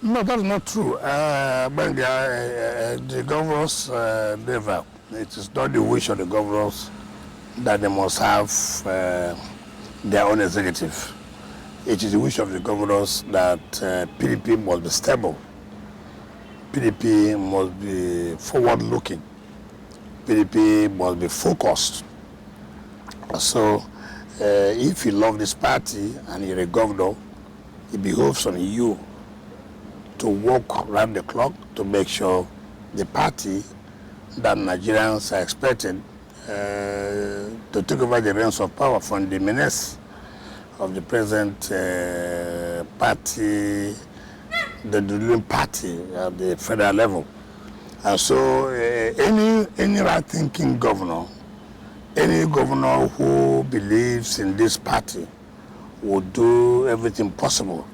No, that's not true. When the governors never, it is not the wish of the governors that they must have their own executive. It is the wish of the governors that PDP must be stable. PDP must be forward-looking. PDP must be focused. So, if you love this party and you're a governor, it behoves on you to work around the clock to make sure the party that Nigerians are expecting to take over the reins of power from the menace of the present party, the ruling party at the federal level. And so any right-thinking governor, any governor who believes in this party will do everything possible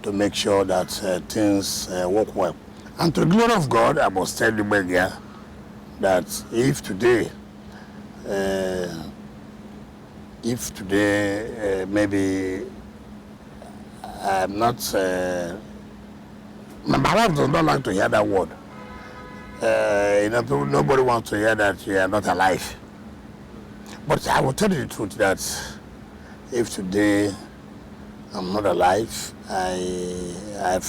to make sure that things work well. And to the glory of God, I must tell you, Belgia, that if today maybe I'm not, my wife does not like to hear that word. Nobody wants to hear that you are not alive. But I will tell you the truth that if today I'm not alive, I will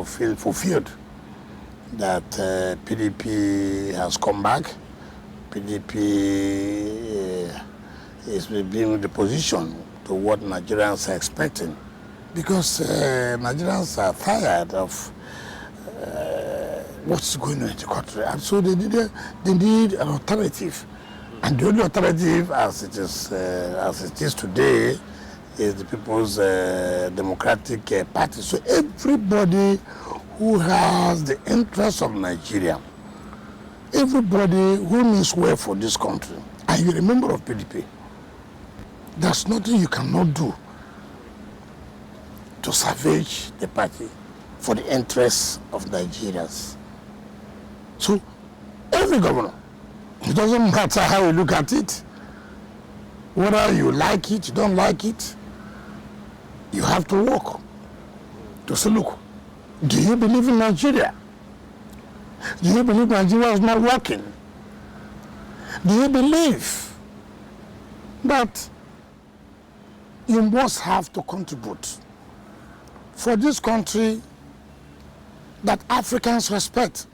feel fulfilled that PDP has come back. PDP is being the position to what Nigerians are expecting, because Nigerians are tired of what's going on in the country, and so they need an alternative. And the only alternative, as it is today, is the People's Democratic Party. So everybody who has the interest of Nigeria, everybody who means well for this country, and you're a member of PDP, there's nothing you cannot do to salvage the party for the interests of Nigerians. So every governor, it doesn't matter how you look at it, whether you like it, you don't like it, you have to work to say, look, do you believe in Nigeria? Do you believe Nigeria is not working? Do you believe that you must have to contribute for this country that Africans respect,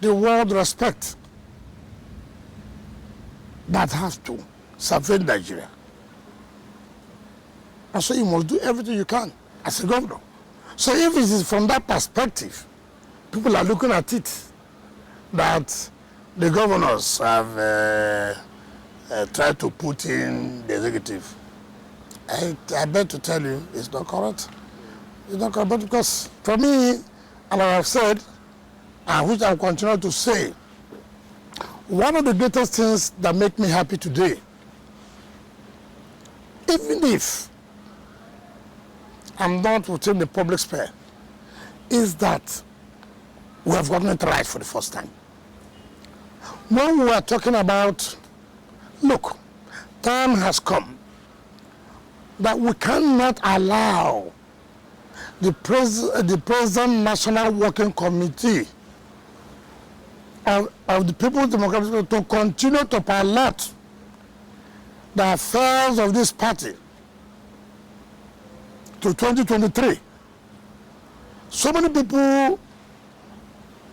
the world respect, that has to salvage Nigeria? And so you must do everything you can as a governor. So if it is from that perspective, people are looking at it, that the governors have tried to put in the executive, I beg to tell you, it's not correct. It's not correct, because for me, and I have said, and which I will continue to say, one of the greatest things that make me happy today, even if I'm not within the public sphere, is that we have gotten it right for the first time. When we are talking about, look, time has come that we cannot allow the present National Working Committee of the People's Democratic Party to continue to pilot the affairs of this party to 2023. So many people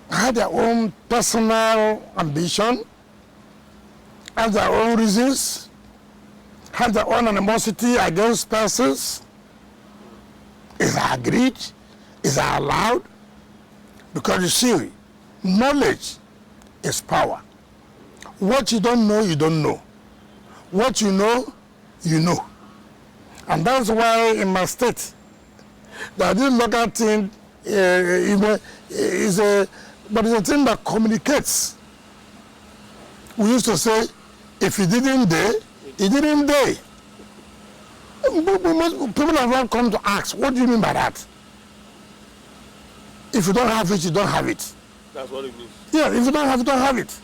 had their own personal ambition, had their own reasons, had their own animosity against persons. Is that agreed? Is that allowed? Because you see, knowledge is power. What you don't know, you don't know. What you know, you know. And that's why in my state, that this local thing is a thing that communicates. We used to say, if you didn't day, you didn't day. People have not come to ask, what do you mean by that? If you don't have it, you don't have it. That's what it means. Yeah, if you don't have it, you don't have it.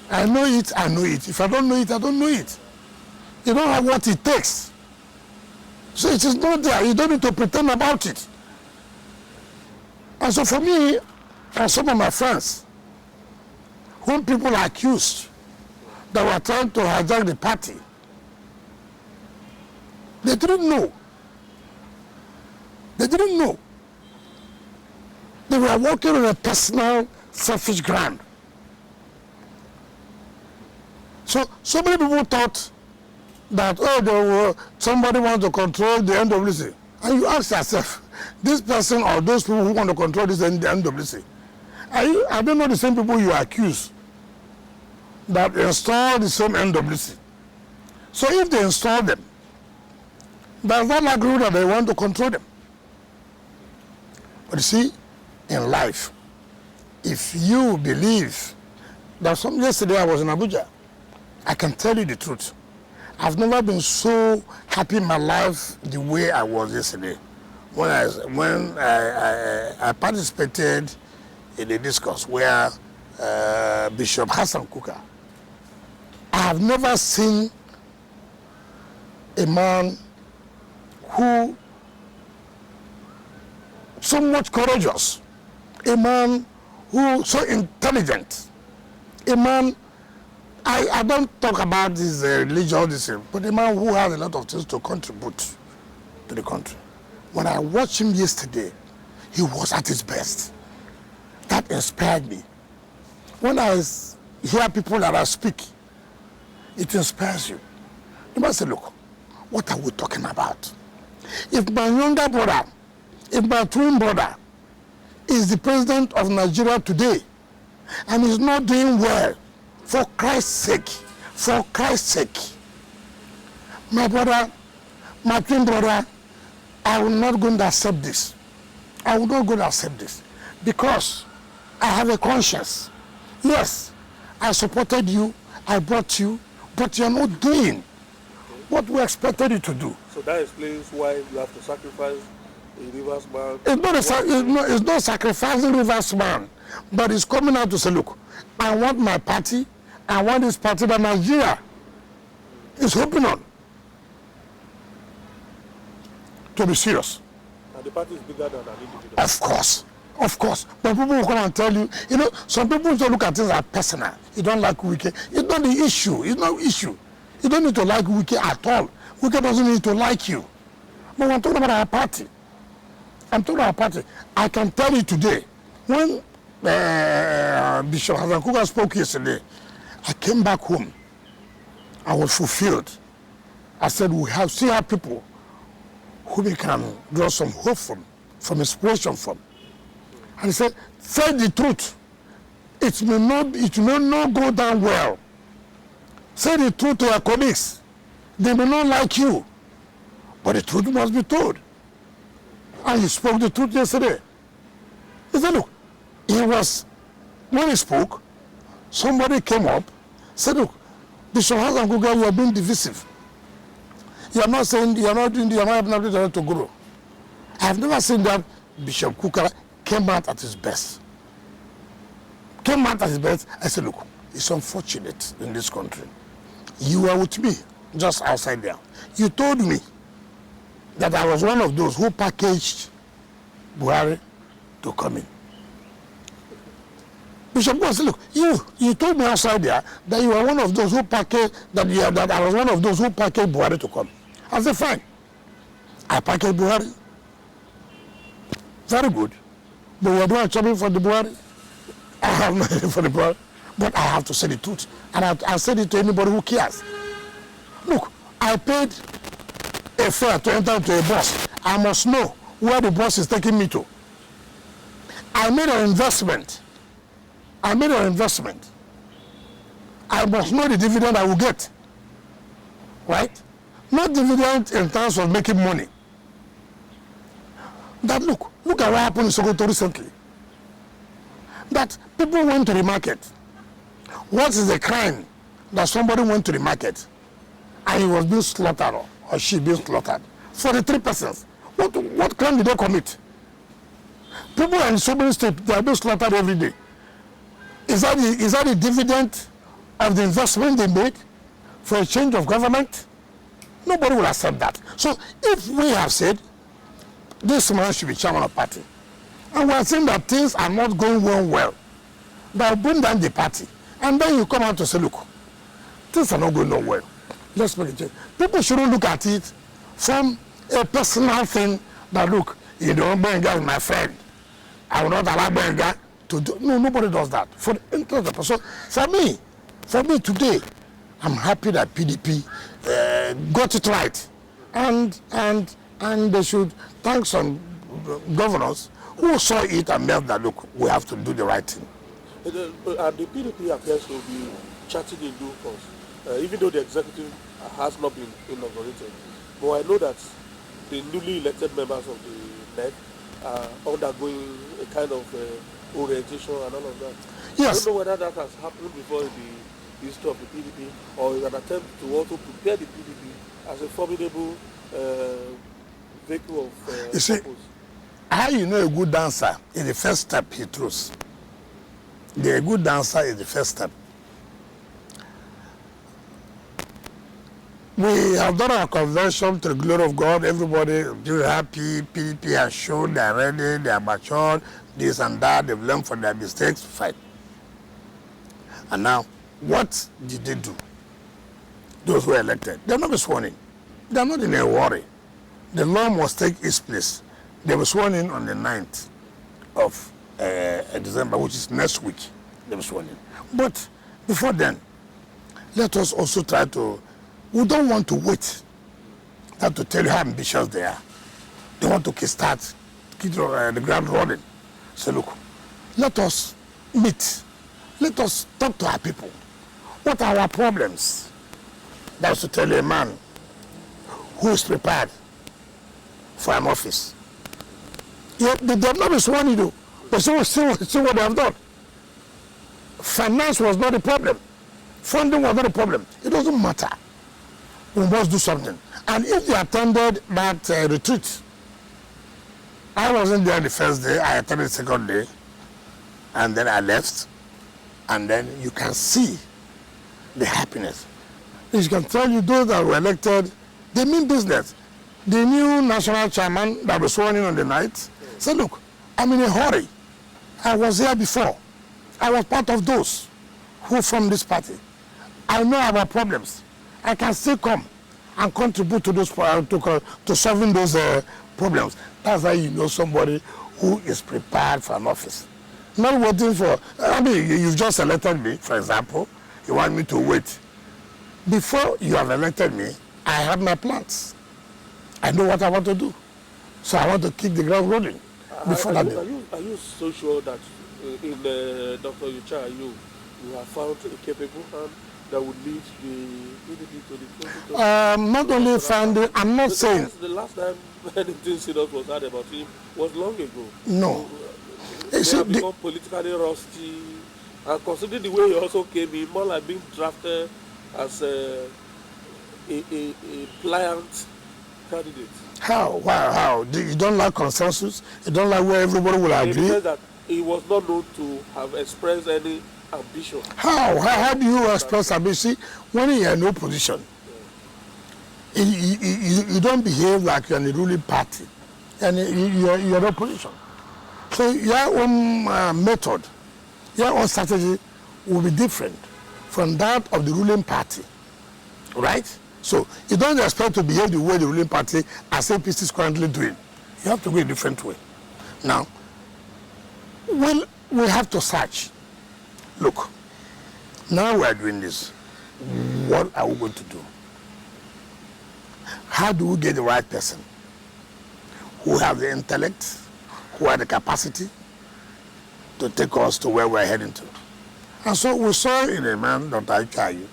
I know it, I know it. If I don't know it, I don't know it. You don't have what it takes So it is not there. You don't need to pretend about it. And so for me, and some of my friends, whom people accused that were trying to hijack the party, they didn't know. They didn't know. They were working on a personal, selfish ground. So many people thought that, somebody wants to control the NWC. And you ask yourself, this person or those people who want to control this NWC, are they not the same people you accuse that install the same NWC? So if they install them, does that agree that they want to control them? But you see, in life, if you believe that yesterday I was in Abuja, I can tell you the truth. I've never been so happy in my life the way I was yesterday when I participated in a discourse where Bishop Hassan Kuka. I have never seen a man who so much courageous, a man who so intelligent, a man, I don't talk about this religious, but a man who has a lot of things to contribute to the country. When I watched him yesterday, he was at his best. That inspired me. When I hear people that I speak, it inspires you. You must say, look, what are we talking about? If my younger brother, if my twin brother is the president of Nigeria today and is not doing well, for Christ's sake, my brother, my twin brother, I will not go and accept this. I will not go and accept this because I have a conscience. Yes, I supported you, I brought you, but you're not doing what we expected you to do. So that explains why you have to sacrifice a reverse man. It's not sacrificing reverse man, but it's coming out to say, look, I want my party, I want this party that Nigeria is hoping on to be serious. And the party is bigger than an individual. Of course. But people will come and tell you, some people don't look at things as personal. You don't like Wike. It's not the issue. It's no issue. You don't need to like Wike at all. Wike doesn't need to like you. But I'm talking about our party. I can tell you today, when Bishop Hassan Kuka spoke yesterday, I came back home. I was fulfilled. I said, we still have people who we can draw some hope from inspiration from. And he said, say the truth. It may not go down well. Say the truth to your colleagues. They may not like you, but the truth must be told. And he spoke the truth yesterday. He said, look, when he spoke, somebody came up, said, look, Bishop Hassan Kuka, you are being divisive. You are not saying, you are not helping them to grow. I have never seen that Bishop Kuka came out at his best. I said, look, it's unfortunate in this country. You were with me just outside there. You told me that I was one of those who packaged Buhari to come in. Bishop Kuka said, look, you told me outside there that you were one of those who packaged, that I was one of those who packaged Buhari to come. I said, fine. I packaged Buhari. Very good. But we are doing a chopping for the Buhari. I have nothing for the Buhari. But I have to say the truth. And I said it to anybody who cares. Look, I paid a fare to enter into a bus. I must know where the bus is taking me to. I made an investment. I must know the dividend I will get. Right? Not dividend in terms of making money. That look at what happened in Sokoto recently. That people went to the market. What is the crime that somebody went to the market and he was being slaughtered or she being slaughtered? 43 persons. What crime did they commit? People in so many states, they are being slaughtered every day. Is that the dividend of the investment they made for a change of government? Nobody will accept that. So if we have said this man should be chairman of party, and we are saying that things are not going well, that will bring down the party, and then you come out to say, look, things are not going on well. Let's make a change. People shouldn't look at it from a personal thing that, look, you know, Benga is my friend. I will not allow Benga to do. No, nobody does that. For the interest of the person. For me today, I'm happy that PDP got it right. And they should thank some governors who saw it and made that, look, we have to do the right thing. The PDP appears to be chatting in due course, even though the executive has not been inaugurated. But I know that the newly elected members of the NEC are undergoing a kind of orientation and all of that. Yes. I don't know whether that has happened before in the history of the PDP, or is an attempt to also prepare the PDP as a formidable vehicle of you see, purpose. how you know a good dancer is the first step he throws. A good dancer is the first step. We have done our convention to the glory of God. Everybody is happy. PDP has shown they are ready, they are matured, this and that. They've learned from their mistakes. Fine. And now, what did they do? Those who were elected, they're not sworn in. They're not in a worry. The law must take its place. They were sworn in on the 9th of December, which is next week. They were sworn in. But before then, let us also try to. We don't want to wait. That to tell you how ambitious they are. They want to kickstart, keep the ground rolling. So look, let us meet. Let us talk to our people. What are our problems? That's to tell a man who is prepared for an office. Yeah, they have not been sworn in, but see what they have done. Finance was not a problem. Funding was not a problem. It doesn't matter. We must do something. And if they attended that retreat, I wasn't there the first day, I attended the second day, and then I left, and then you can see the happiness. It can tell you those that were elected, they mean business. The new national chairman that was sworn in on the night said, look, I'm in a hurry. I was here before. I was part of those who formed this party. I know our problems. I can still come and contribute to those to solving those problems. That's how you know somebody who is prepared for an office. Not waiting for, I mean, you've just elected me, for example. You want me to wait. Before you have elected me, I have my plans. I know what I want to do. So I want to keep the ground rolling. Are you so sure that in Dr. Yucha, you have found a capable hand that would lead the PDP to the 2020? Not only found it, I'm not saying. The last time anything serious was heard about him was long ago. No. They have become politically rusty. And considering the way he also came in, more like being drafted as a pliant candidate. How? Wow, how? You don't like consensus? You don't like where everybody will agree? He said that he was not known to have expressed any ambition. How do you express ambition when you're in no position? Yeah. You don't behave like you're in the ruling party, and you're in opposition. So your own method, your own strategy will be different from that of the ruling party, right? So you don't expect to behave the way the ruling party as APC is currently doing. You have to go a different way. Now, well, we have to search. Look, now we are doing this. What are we going to do? How do we get the right person who have the intellect, who have the capacity to take us to where we're heading to? And so we saw in a man, Dr. Achayu,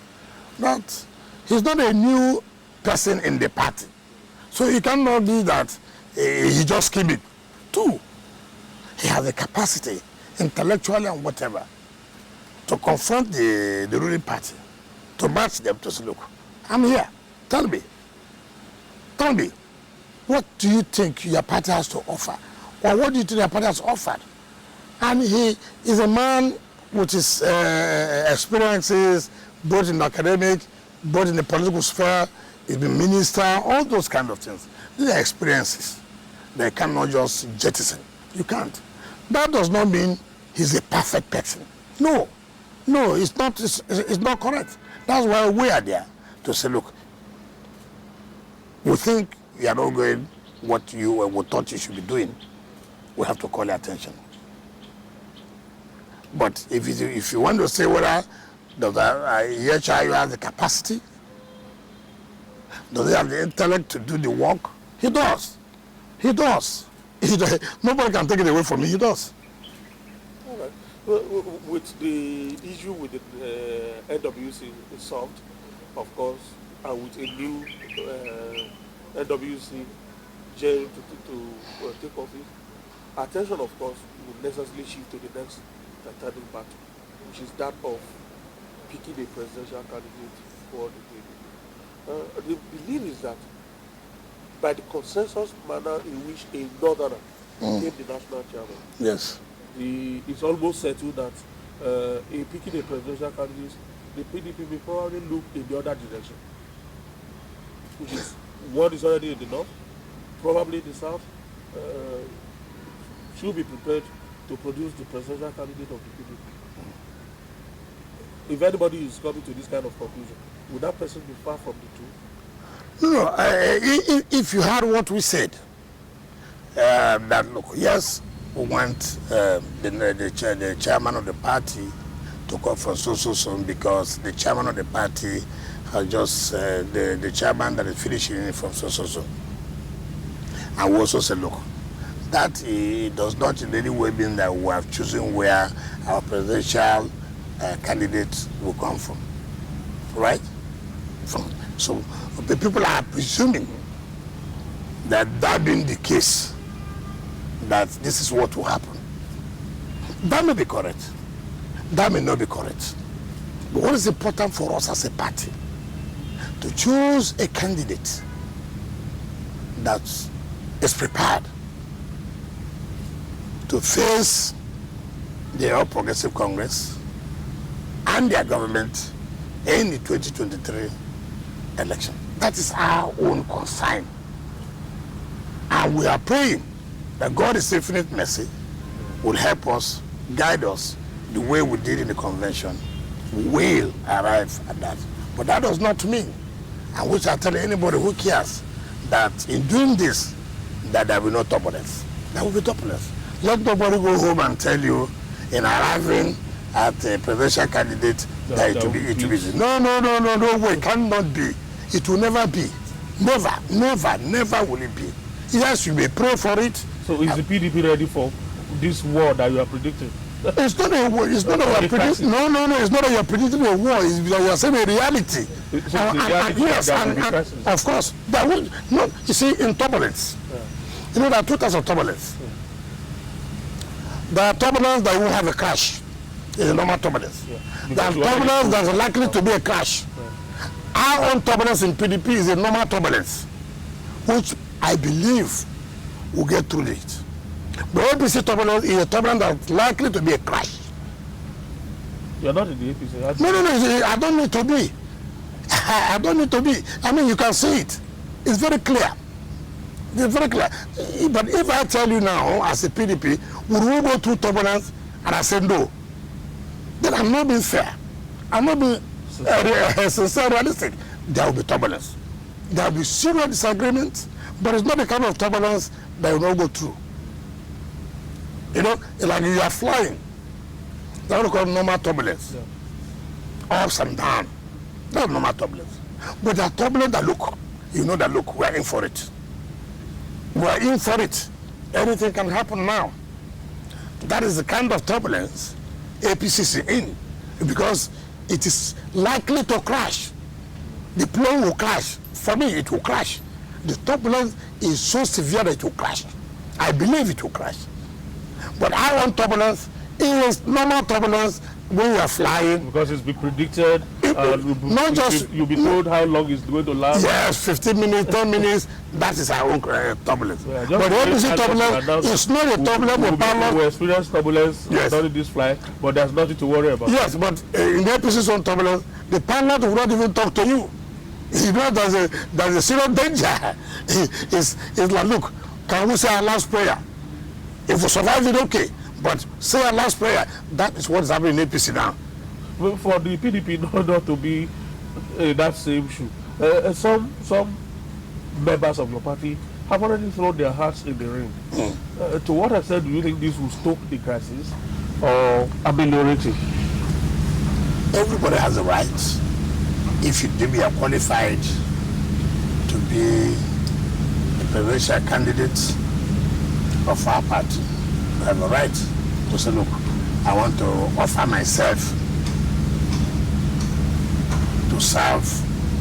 that he's not a new person in the party. So he cannot be that he just came in. Two, he has the capacity, intellectually and whatever, to confront the ruling party, to match them, to say, look, I'm here. Tell me, what do you think your party has to offer? Or what do you think your party has offered? And he is a man with his experiences, both in the academic, both in the political sphere. he's been minister, all those kind of things. These are experiences. They cannot just jettison. You can't. That does not mean he's a perfect person. No, it's not. It's not correct. That's why we are there to say, look, we think you are not going what you thought you should be doing. We have to call your attention. But if you want to say whether does EHIU have the capacity, does he have the intellect to do the work? He does. He does. Nobody can take it away from him. He does. All right. Well, with the issue with the NWC solved, of course, and with a new NWC jail to take office, attention, of course, will necessarily shift to the next turning battle, which is that of picking a presidential candidate for the table. The belief is that by the consensus manner in which a northerner became the national chairman, yes, it's almost settled that in picking a presidential candidate, the PDP will probably look in the other direction, which is what is already in the north, probably the south, should be prepared to produce the presidential candidate of the PDP. If anybody is coming to this kind of conclusion, would that person be far from the truth? No, if you heard what we said, that look, yes, we want the chairman of the party to come from so because the chairman of the party has just the chairman that is finishing from so. And we also said, look, that does not in any way mean that we have chosen where our presidential candidate will come from, right? So the people are presuming that being the case, that this is what will happen. That may be correct. That may not be correct. But what is important for us as a party? To choose a candidate that is prepared to face the All Progressive Congress and their government in the 2023 election. That is our own consign. And we are praying that God's infinite mercy will help us, guide us the way we did in the convention. We will arrive at that. But that does not mean, and which I tell anybody who cares, that in doing this, that there will be no turbulence. There will be turbulence. Let nobody go home and tell you in arriving at a presidential candidate that it will be easy. No way, it cannot be. It will never be. Never will it be. Yes, you may pray for it. So is the PDP ready for this war that you are predicting? It's not a war. It's not that you are predicting. No. It's not that you are predicting a war. It's that you are saying a reality. Yes, and of course. That will, no, you see, in turbulence, you know, there are two types of turbulence. There are turbulence that will have a crash. It's a normal turbulence. There are turbulence that is likely to be a crash. Our own turbulence in PDP is a normal turbulence, which I believe will get through it. The APC turbulence is a turbulence that's likely to be a crash. You are not in the APC. No, I don't need to be. I don't need to be. I mean, you can see it. It's very clear. It's very clear. But if I tell you now, as a PDP, would we go through turbulence, and I say no, then I'm not being fair. I'm not being sincere, realistic. There will be turbulence. There will be serious disagreements, but it's not the kind of turbulence that will not go through. You know, like you are flying. That's what we call normal turbulence. Ups and downs. That's normal turbulence. But there are turbulence that look, you know that look, we are in for it. We are in for it. Anything can happen now. That is the kind of turbulence APC is in, because it is likely to crash. The plane will crash. For me, it will crash. The turbulence is so severe that it will crash. I believe it will crash. But our own turbulence is normal turbulence when we are flying. Because it's been predicted. You'll be told how long it's going to last. Yes, 15 minutes, 10 minutes. That is our own turbulence. Yeah, but the APC turbulence is not a turbulence. We experience turbulence during this flight, but there's nothing to worry about. Yes, but in the APC's own turbulence, the pilot will not even talk to you. You know, there's a serious danger. It's like, look, can we say our last prayer? If we survive it, okay. But say our last prayer. That is what is happening in APC now. Well, for the PDP not to be in that same shoe, some members of your party have already thrown their hearts in the ring. To what extent do you think this will stoke the crisis or ameliorate it? Everybody has a right. If you deem you are qualified to be a presidential candidate of our party, you have a right to say, look, I want to offer myself to serve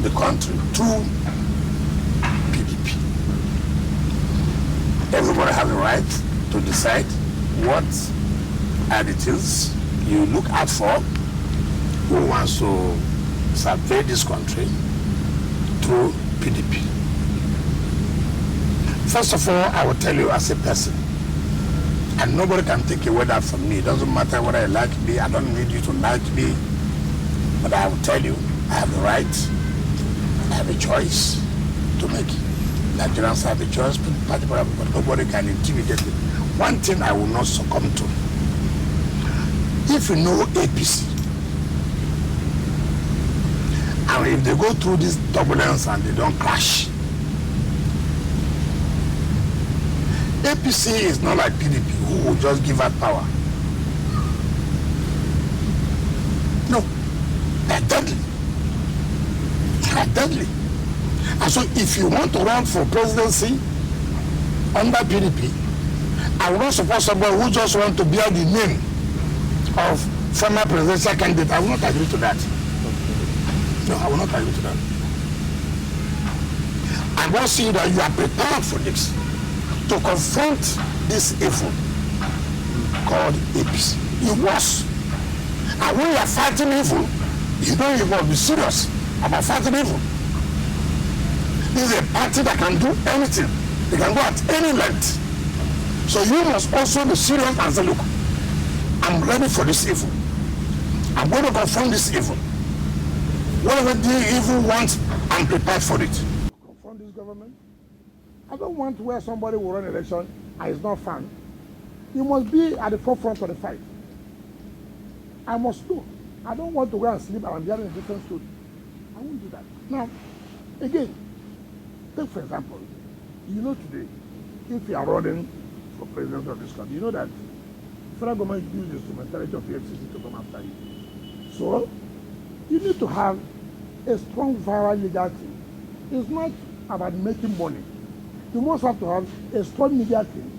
the country through PDP. Everybody has a right to decide what are the things you look out for, who wants to survey this country through PDP. First of all, I will tell you as a person, and nobody can take away that from me. It doesn't matter whether you like me, I don't need you to like me, but I will tell you, I have the right, I have a choice to make. Nigerians have a choice, but nobody can intimidate me. One thing I will not succumb to, if you know APC, and if they go through this turbulence and they don't crash, APC is not like PDP who will just give up power. No, they're deadly. They're deadly. And so if you want to run for presidency under PDP, I will not support somebody who just wants to bear the name of former presidential candidate. I will not agree to that. No, I will not agree to that. I want to see that you are prepared for this, to confront this evil called APC. It was. And when you are fighting evil, you know you must be serious about fighting evil. This is a party that can do anything. They can go at any length. So you must also be serious and say, look, I'm ready for this evil. I'm going to confront this evil. Whatever the evil wants, I'm prepared for it. Confront this government. I don't want where somebody will run an election and it's not fun. You must be at the forefront of the fight. I must know. I don't want to go and sleep and I'm hearing a different story. I won't do that. Now, again, take for example, you know today, if you are running for president of this country, you know that federal government uses the instrumentality of the FCC to come after you. So, you need to have a strong viral legal team. It's not about making money. You must have to have a strong media team.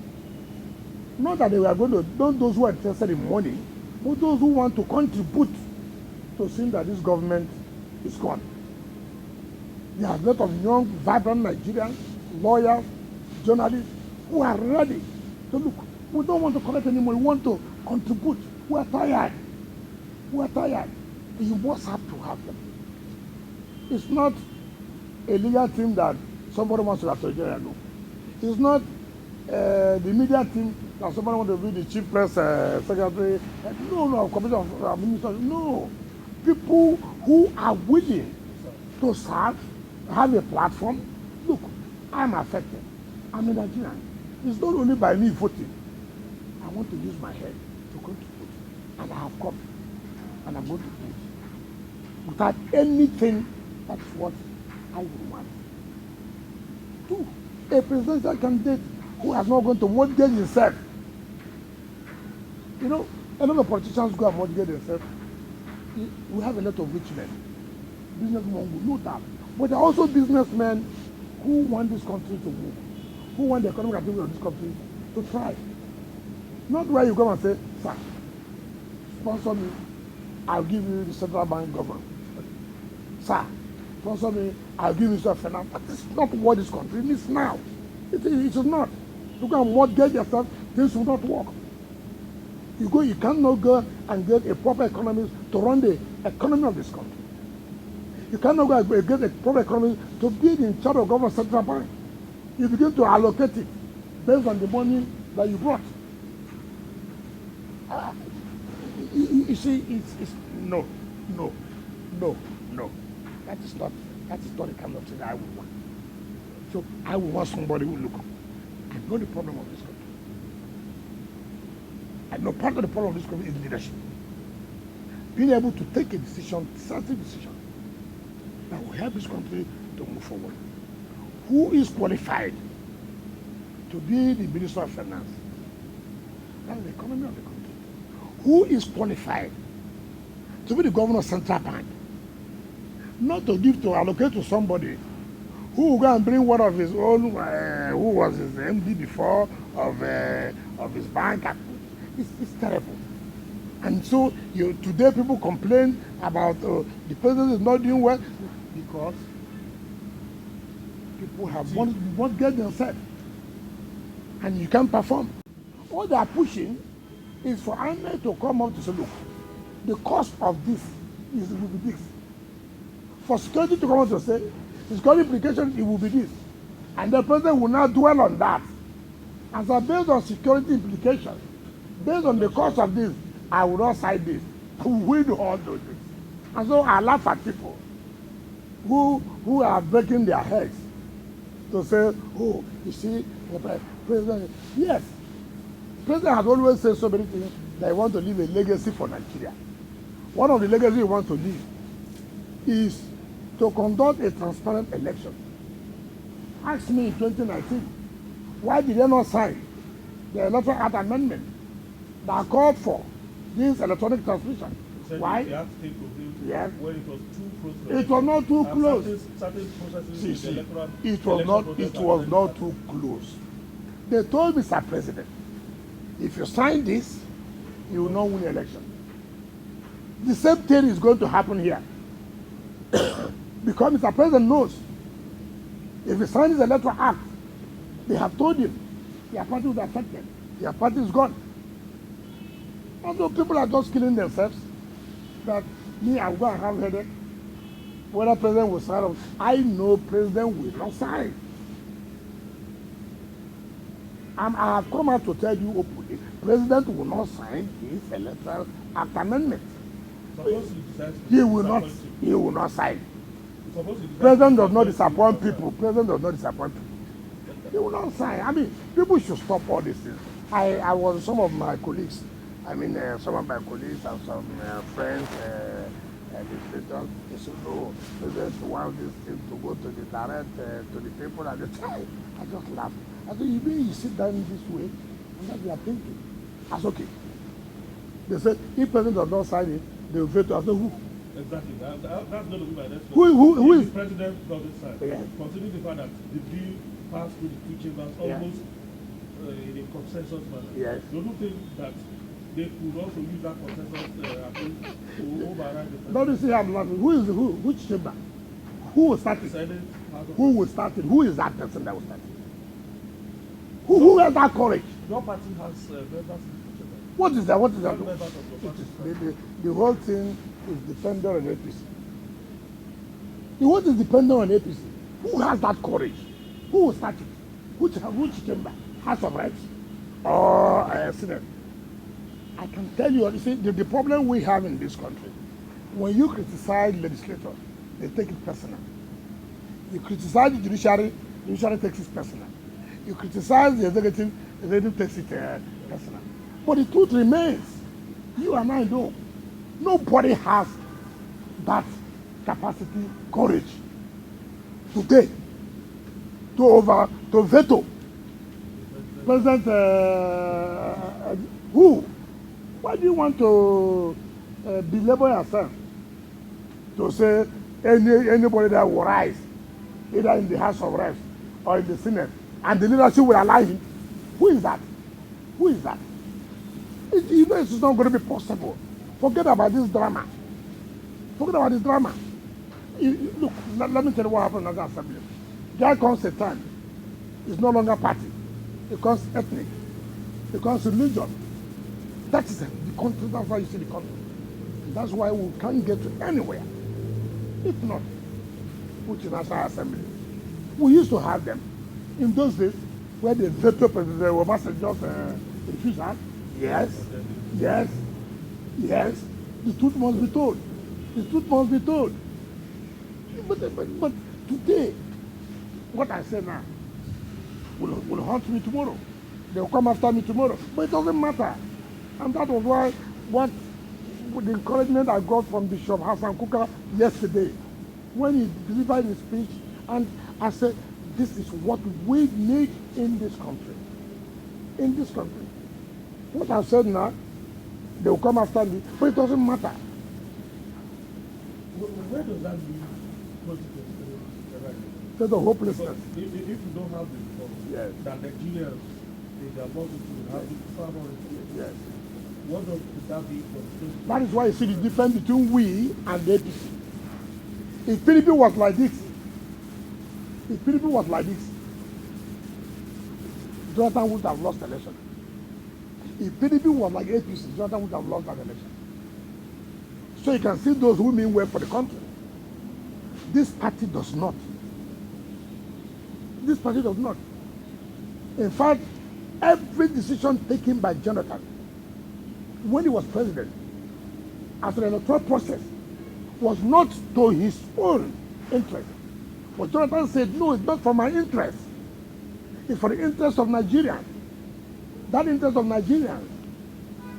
Not that they were going to, not those who are interested in money, but those who want to contribute to seeing that this government is gone. There are a lot of young, vibrant Nigerians, lawyers, journalists, who are ready to look. We don't want to collect anymore. We want to contribute. We are tired. We are tired. You must have to have them. It's not a legal team that somebody wants to have to Nigeria. No. It's not the media team that somebody wants to be the chief press secretary. No, commission of administration. No. People who are willing to serve, have a platform. Look, I'm affected. I'm a Nigerian. It's not only by me voting. I want to use my head to contribute. And I have come. And I'm going to do it. Without anything, that's what I would want. Two, a presidential candidate who is not going to mortgage himself. You know, a lot of politicians go and mortgage themselves. We have a lot of rich men. Businessmen who know that. But there are also businessmen who want this country to move, who want the economic activity of this country to thrive. Not where you go and say, sir, sponsor me, I'll give you the central bank government. Sir, sponsor me, I'll give you some finance. That is not what this country needs now. It is not. You can mortgage yourself, things will not work. You cannot go and get a proper economist to run the economy of this country. You cannot go and get a proper economist to be in charge of government central bank. You begin to allocate it based on the money that you brought. You see, it's no. That is not That is not the kind of thing I would want. So I would want somebody who look. I know the problem of this country. I know part of the problem of this country is leadership. Being able to take a decision, decisive decision, that will help this country to move forward. Who is qualified to be the Minister of Finance? That is the economy of the country. Who is qualified to be the Governor of Central Bank? Not to give, to allocate to somebody who will go and bring one of his own, who was his MD before, of his bank. It's terrible. And so today people complain about the president is not doing well because people have won't get themselves, and you can't perform. All they are pushing is for INEC to come up to say, look, the cost of this will be this. For security to come out to say, the security implication, it will be this. And the president will not dwell on that. And so based on security implications, based on the cost of this, I will not sign this. We do all those things. And so I laugh at people who are breaking their heads to say, oh, you see, the president, yes. The president has always said so many things that he wants to leave a legacy for Nigeria. One of the legacies he wants to leave is to conduct a transparent election. Ask me in 2019, why did they not sign the Electoral Act Amendment that called for this electronic transmission? Why? Yes. When it was too close. It was not too close. Certain processes See, in the electoral, it was not too close. They told Mr. President, if you sign this, you will not win the election. The same thing is going to happen here. Because Mr. President knows if he signs this electoral act, they have told him their party will be affected. Their party is gone. Although people are just killing themselves, that me, I'm going to have headache. Whether president will sign up, I know president will not sign. I have come out to tell you openly, president will not sign his electoral act amendment. He will not sign. President does not disappoint people. President does not disappoint people. He will not sign. I mean, people should stop all these things. I was some of my colleagues. Some of my colleagues and some friends, legislators, they said, no, president wants this thing to go to the direct, to the people at the time. I just laughed. I said, you mean you sit down this way? And that's what they are thinking. I said, okay. They said, if president does not sign it, they will veto. I said, who? Exactly. That's going to be my next question. Who is? The president doesn't sign. Yeah. Considering the fact that the bill passed through the two chambers almost in a consensus manner. Yes. Don't you think that they could also use that consensus approach to override the president? Don't you see I'm laughing? Who is who? Which chamber? Who will start it? Who will start it? Who is that person that will start it? Who has that courage? Your party has members in the chamber. What is that? What is that? The whole thing is dependent on APC. The whole is dependent on APC. Who has that courage? Who will start it? Which chamber? House of Reps or Senate? I can tell you, you see, the problem we have in this country, when you criticize legislators, they take it personal. You criticize the judiciary takes it personal. You criticize the executive takes it personal. But the truth remains, you and I know, nobody has that capacity, courage today to veto President who? Why do you want to belabor yourself to say anybody that will rise, either in the House of Reps or in the Senate, and the leadership will allow him? Who is that? Who is that? You know it's not going to be possible. Forget about this drama. Forget about this drama. Look, let me tell you what happened in the assembly. There comes a time, it's no longer party. It becomes ethnic. It becomes religion. That is the country. That's why you see the country. And that's why we can't get to anywhere. If not, which is National Assembly. We used to have them. In those days, where the veto president Obasanjo's refusal. Yes. The truth must be told. The truth must be told. But today, what I say now will haunt me tomorrow. They'll come after me tomorrow. But it doesn't matter. And that was why what the encouragement I got from Bishop Hassan Kuka yesterday, when he delivered his speech, and I said, this is what we need in this country. In this country. What I've said now, they will come after me, but it doesn't matter. Where does that leave politics? There's a hopelessness. If you don't have the reform, Yes. that Nigerians, they are not going to have the farmer. Yes. What does that be for the president? That is why you see the difference between we and the APC. If PDP was like this, Jonathan would have lost the election. If PDP was like APC, Jonathan would have lost that election. So you can see those who mean well for the country. This party does not. This party does not. In fact, every decision taken by Jonathan when he was president, as an electoral process, was not to his own interest. But Jonathan said, no, it's not for my interest. It's for the interest of Nigerians. That interest of Nigerians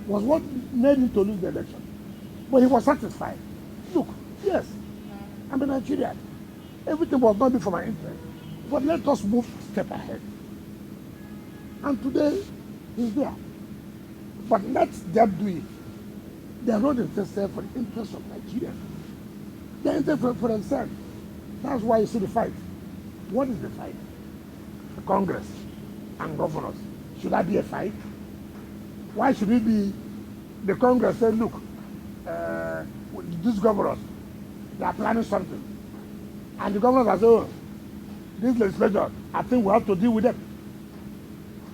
was what made him to lose the election. But he was satisfied. Look, yes, I'm a Nigerian. Everything was not for my interest. But let us move a step ahead. And today, he's there. But let them do it. They are not interested for the interest of Nigeria. They are interested for themselves. That's why you see the fight. What is the fight? The Congress and governors. Should that be a fight? Why should it be the Congress say, look, these governors, they are planning something. And the governors are saying, oh, this legislature, I think we have to deal with them.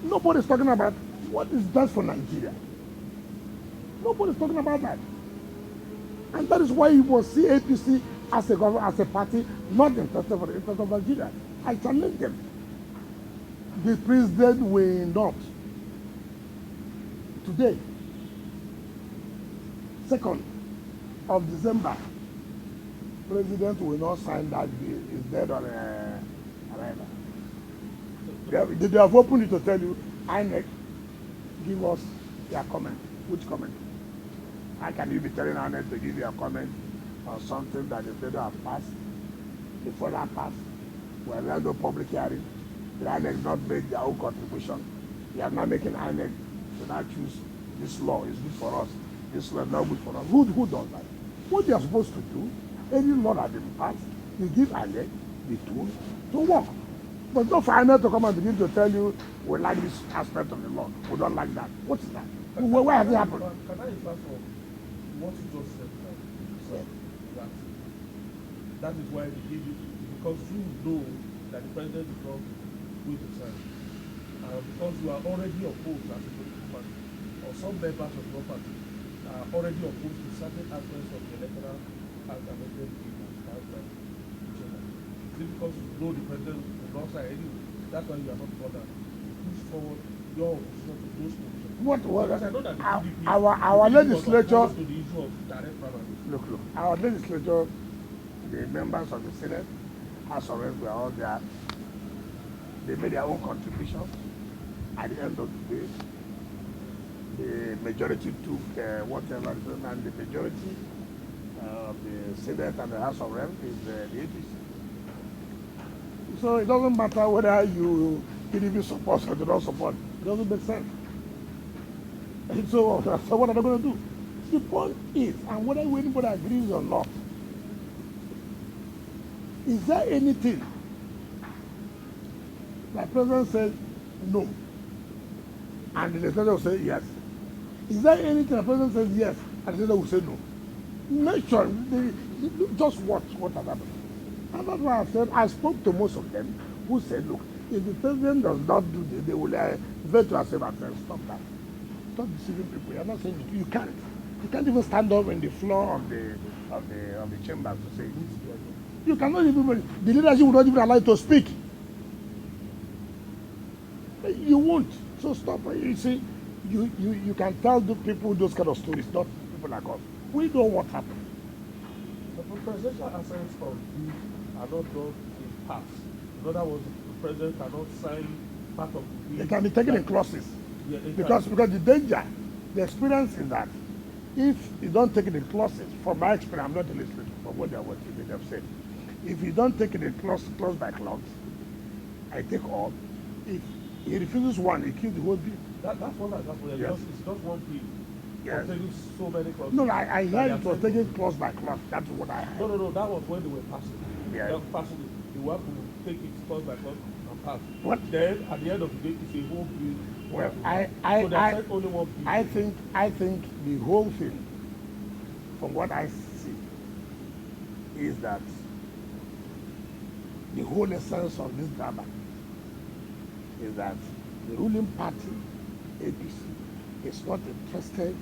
Nobody's talking about what is best for Nigeria. Nobody's talking about that. And that is why you will see APC as a government, as a party, not interested for the interest of Nigeria. I challenge them. The president will not. Today, 2nd of December, president will not sign that bill. It's dead on arrival. They have opened it to tell you, INEC, give us their comment. Which comment? How can you be telling INEC to give you a comment on something that the federal have passed? Before that passed, well, there's no public hearing. The INEC not made their own contribution. They are not making INEC to now choose this law is good for us. This law is not good for us. Who does that? What they are supposed to do, any law that has been passed, you give INEC the tools to work. But not for INEC to come and begin to tell you, we like this aspect of the law, we don't like that. What is that? Where has it happened? Can I infer from what you just said now? So that is why they give you, because you know that the president is not going to sign. Because you are already opposed as a political party, or some members of your party are already opposed to certain aspects of the electoral act and is it because you know the president will not sign anyway? That's why you are not bothered to push forward your opposition to those positions. Because I know that the PDP, our legislature, to the issue of direct primary. Look, our legislature, the members of the Senate, House of Reps were all there. They made their own contribution. At the end of the day, the majority took whatever, and the majority of the Senate and the House of Reps is the APC. So it doesn't matter whether you PDP support or do not support. It doesn't make sense. And so what are they going to do? The point is, and whether anybody agrees or not, is there anything the president says no, and the legislature will say yes? Is there anything the president says yes, and the legislature will say no? Make sure, just watch what has happened. And that's why I said, I spoke to most of them who said, look, if the president does not do this, they will vote to accept and stop that. Stop deceiving people. You're not saying you can't. You can't even stand up in the floor of the chambers to say it. You cannot even, the leadership will not even allow you to speak. You won't. So stop. You see, you can tell the people those kind of stories, not people like us. We know what happened. The presidential assets of the are not done in parts. In other words, the president cannot sign part of the bill. They can be taken in clauses. Yeah, because the danger, the experience is that if you don't take it in clauses, from my experience, I'm not illustrating from what they have said. If you don't take it in clause by clause, I take all. If he refuses one, he kills the whole bill. That's what I got. Yes. It's just one bill. Yes. Taking so many clauses. No, I heard it was taken clause by clause. That's what I heard. No. That was when they were passing. Yeah. They were passing it. They were to take it clause by clause and pass. What? Then at the end of the day, it's a whole bill. Well, so they said only one bill. I think the whole thing, from what I see, is that the whole essence of this drama is that the ruling party, APC, is not interested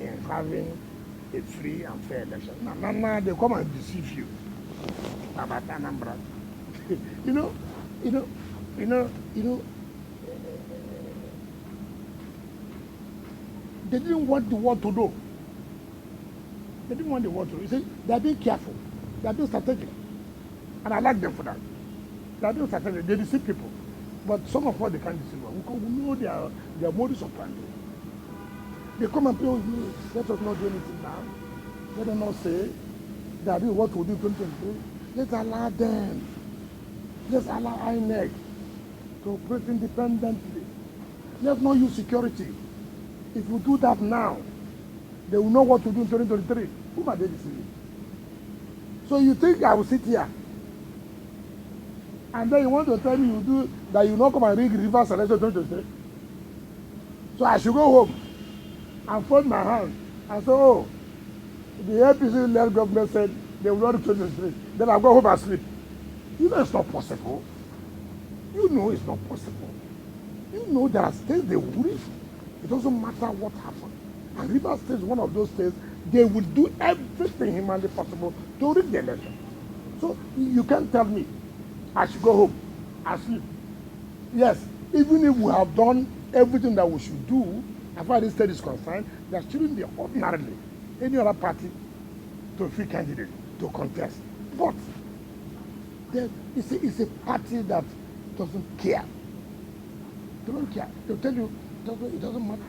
in having a free and fair election. Now they come and deceive you about Anambra. you know, they didn't want the world to know. They didn't want the world to know. You see, they're being careful. They're being strategic. And I like them for that. They're being strategic. They deceive people. But some of what they can't deceive us. We know their modus operandi. They come and play with me. Let us not do anything now. Let them not say that this is what we'll do in 2023. Let's allow them. Let's allow INEC to operate independently. Let's not use security. If we do that now, they will know what to do in 2023. Who are they deceiving? So you think I will sit here and then you want to tell me you do that you not come and rig reverse election 2023? So I should go home and fold my hand and say, oh, the APC-led government said they will not do 2023. Then I'll go home and sleep. You know it's not possible. You know it's not possible. You know there are states they will reach. It doesn't matter what happened. And Rivers State is one of those states, they will do everything humanly possible to rig the election. So you can't tell me I should go home and sleep. Yes, even if we have done everything that we should do, as far as this state is concerned, there shouldn't be ordinarily any other party to a free candidate to contest. But it's a party that doesn't care. They don't care. They'll tell you it doesn't matter.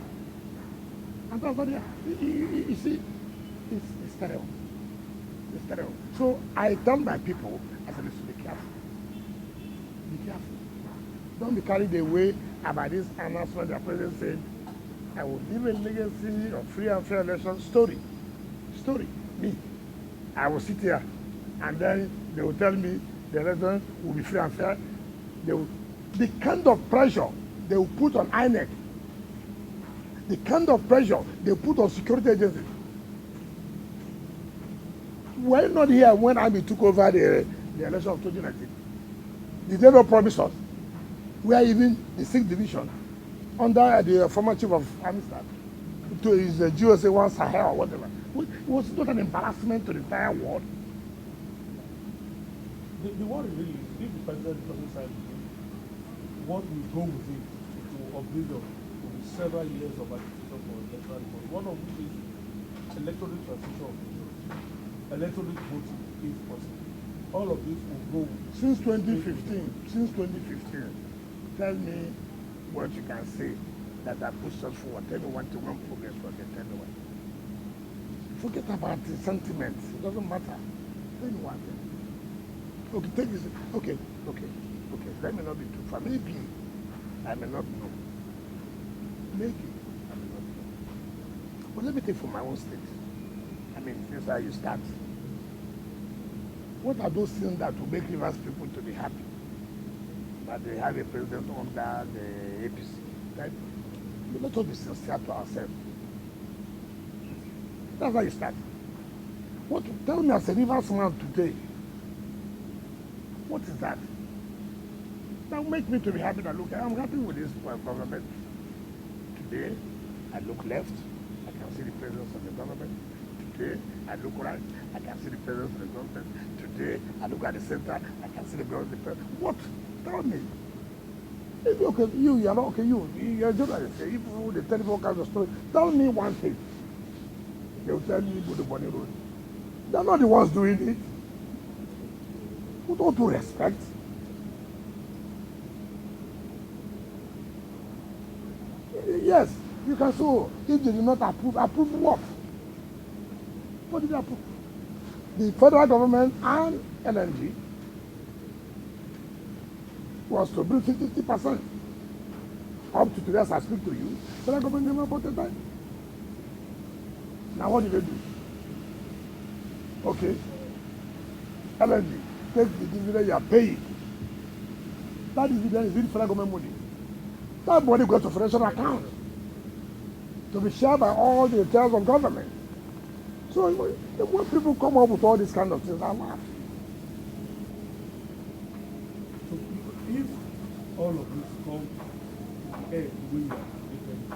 And that's what you see, it's terrible. It's terrible. So I tell my people, I said, listen, be careful. Be careful. Don't be carried away about this announcement the president said, I will leave a legacy of free and fair election story. Me. I will sit here and then they will tell me the election will be free and fair. The kind of pressure they will put on INEC, the kind of pressure they put on security agencies. Were you not here when Army took over the election of 2019? Did they not promise us? We are even the 6th division under the former chief of army staff to his GSA 1 Sahel or whatever. It was not an embarrassment to the entire world. The worry really is if the president doesn't sign the bill, what will go with it to oblivion to several years of agitation for electoral reform. One of which is electoral transition of nations, electoral voting if possible. All of this will go since 2015. Tell me what you can say that pushed us forward. Tell me one to one progress for the tell me one. Forget about the sentiments. It doesn't matter. Tell me one thing. Okay, take this. Okay. Let me not be too far. Maybe I may not know. Maybe I may not know. But let me take from my own state. I mean, this is how you start. What are those things that will make Rivers people to be happy? That they have a president under the APC. Right? Let us be sincere to ourselves. That's how you start. Tell me as a Rivers man today, what is that? That will make me to be happy that look, I'm happy with this government. Today, I look left, I can see the presence of the government. Today, I look right, I can see the presence of the government. Today, I look at the center, I can see the government. What? Tell me. If okay, you are not okay, you're a journalist. If they tell you all kinds of stories, tell me one thing. They will tell me go to Bonny Road. They're not the ones doing it. with all due respect, yes, you can say, if they did not approve what? What did they approve? The federal government and LNG was to bring 50%. Up to today, as I speak to you, federal government never bought a time. Now what did they do? Okay, LNG, take the dividend you are paying. That dividend is in federal government money. That money goes to federal account to be shared by all the tiers of government. So when people come up with all these kind of things, I laugh. So if all of this comes to the end the way you are predicting, the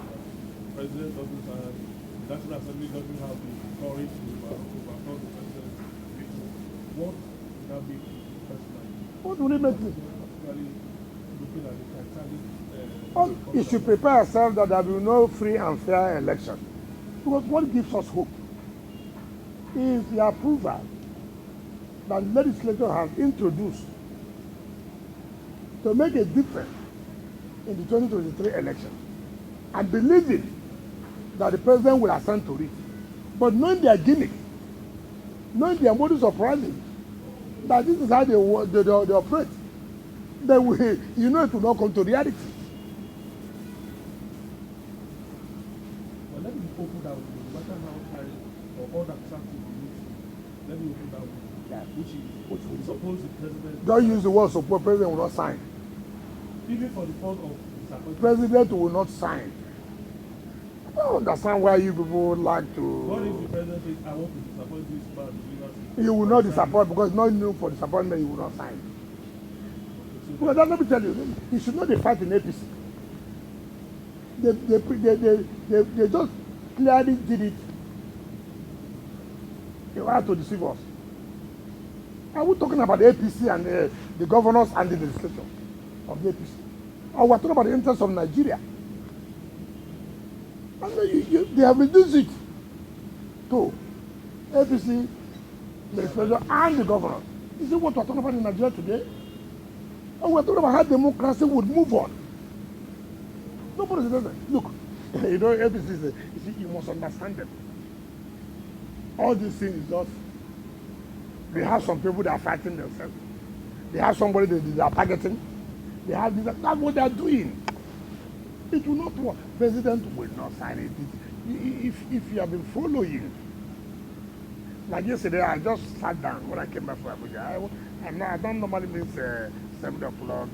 president doesn't have, the National Assembly doesn't have the courage to overcome the president's veto, what would that be the president? What will it make me? Particularly looking at the Titanic. You should prepare yourself that there will be no free and fair election. Because what gives us hope is the approval that the legislature has introduced to make a difference in the 2023 election, and believing that the president will assent to it. But knowing their gimmick, knowing their modus operandi, that this is how they operate, then you know it will not come to reality. Well, let me open that window, no matter how high or unattractive it looks. Let me open that window. Yeah. Which is suppose the president. Don't use the word support. President will not sign. Even for the fault of disappointment. President will not sign. I don't understand why you people like to. What if the president says, I want to disappoint this man? You will not disappoint, because not known for disappointment, you will not sign. Well, let me tell you, you should not fight in APC. They just clearly did it in order to deceive us. Are we talking about the APC and the governors and the legislature of the APC? Or we're talking about the interests of Nigeria? And they have reduced it to APC, legislature, and the governor. Is it what we're talking about in Nigeria today? And we're talking about how democracy would move on. Nobody says that. Look, you know, APC is you must understand them. All these things is just, they have some people that are fighting themselves. They have somebody that they are targeting. They have this, that's what they are doing. It will not work. President will not sign it. If you have been following, like yesterday, I just sat down when I came back from Abuja. I don't normally miss 7 o'clock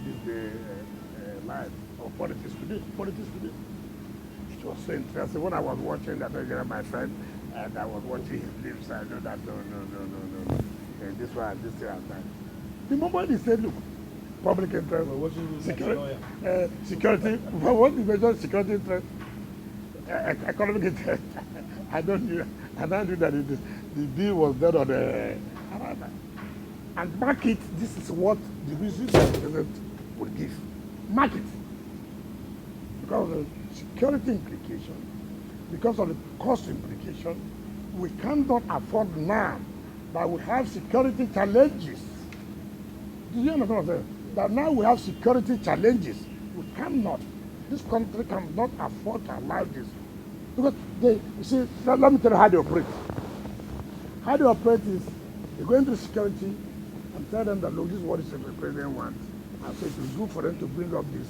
this day live or politics today. It was so interesting. When I was watching that, my friend, and I was watching his lips, I know that no. And this one, this thing, and that. The moment he said, look, public interest, security, what is major security interest, economic interest. I don't know that the deal was done on the and market. This is what the reason the president would give. Market, because of the security implication, because of the cost implication, we cannot afford now that we have security challenges. Do you understand what I'm saying? That now we have security challenges. We cannot. This country cannot afford to allow this. Because you see, let me tell you how they operate. How they operate is they go into security and tell them that, look, this is what the president wants. And so it is good for them to bring up this.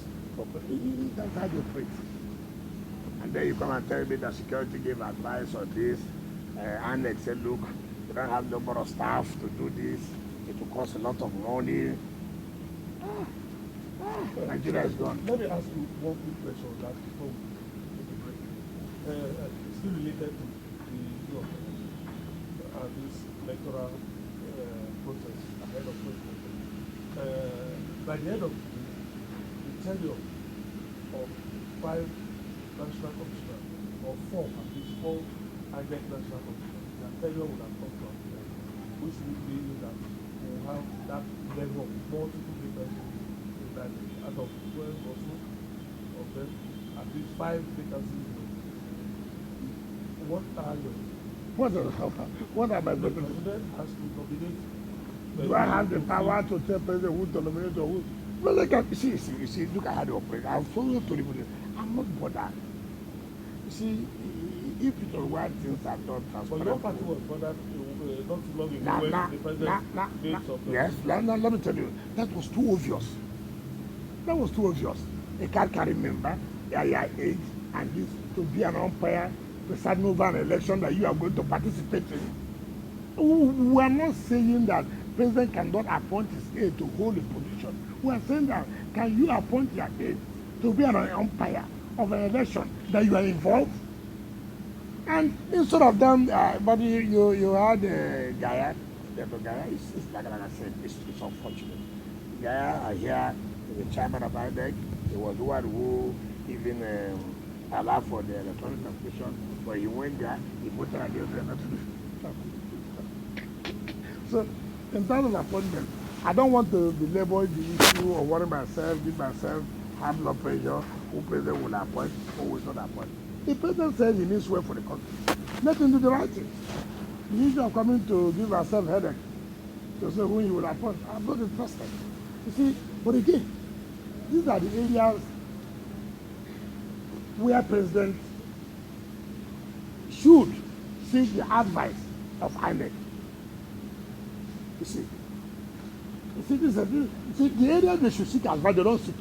That's how they operate. And then you come and tell me that security gave advice on this. And they said, look, we don't have number of staff to do this. It will cost a lot of money. Nigeria is gone. Let me ask you one quick question on that before we take a break. Still related to the issue of this electoral process ahead of 2020. By the end of the tenure of 5 national commissioners, or 4, at least 4 INEC national commissioners, their tenure will have come to an end, which would mean that we will have that level of multiple vacancies in that out of 12 or so of them, at least 5 vacancies. What are your What am I The going to do? president has to nominate. Do I have the power to tell president who to nominate or who? Well, like, see, look at how they operate. I've told you, I'm not bothered. You see, if it was why things are done But transparently. your party was bothered not too long ago Nah, when nah, the president made some. Yes, let me tell you, that was too obvious. That was too obvious. A card carrying member, your age, and this to be an umpire, presiding over an election that you are going to participate in. We are not saying that president cannot appoint his aide to hold a position. We are saying that can you appoint your aide to be an umpire of an election that you are involved? And instead of them, but you had Gaia. Gaia is like I said, it's unfortunate. Gaia, I hear the chairman of INEC, he was the one who even allowed for the electronic transmission, but he went there, he voted against the electronic. So, in terms of appointment, I don't want to belabor the issue or worry myself, give myself high blood pressure, who president will appoint, who will not appoint. The president says he needs work for the country. Let him do the right thing. The issue of coming to give ourselves headache to say who he will appoint, I'm not interested. You see, but again, these are the areas where president should seek the advice of INEC. You see, the area they should seek advice, they don't seek.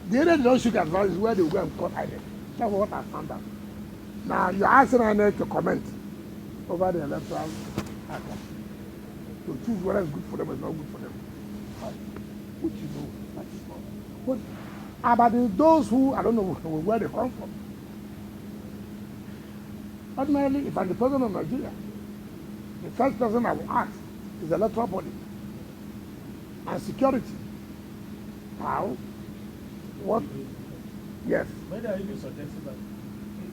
The area they don't seek advice is where they will go and call INEC. That's what I found out. Now, you're asking INEC to comment over the electoral outcome, to choose whether it's good for them or not good for them. Which you know, that is not. But about those who, I don't know where they come from. Ordinarily, if I'm the president of Nigeria, the first person I will ask is the electoral body and security. How? What? Yes. Many are even suggesting that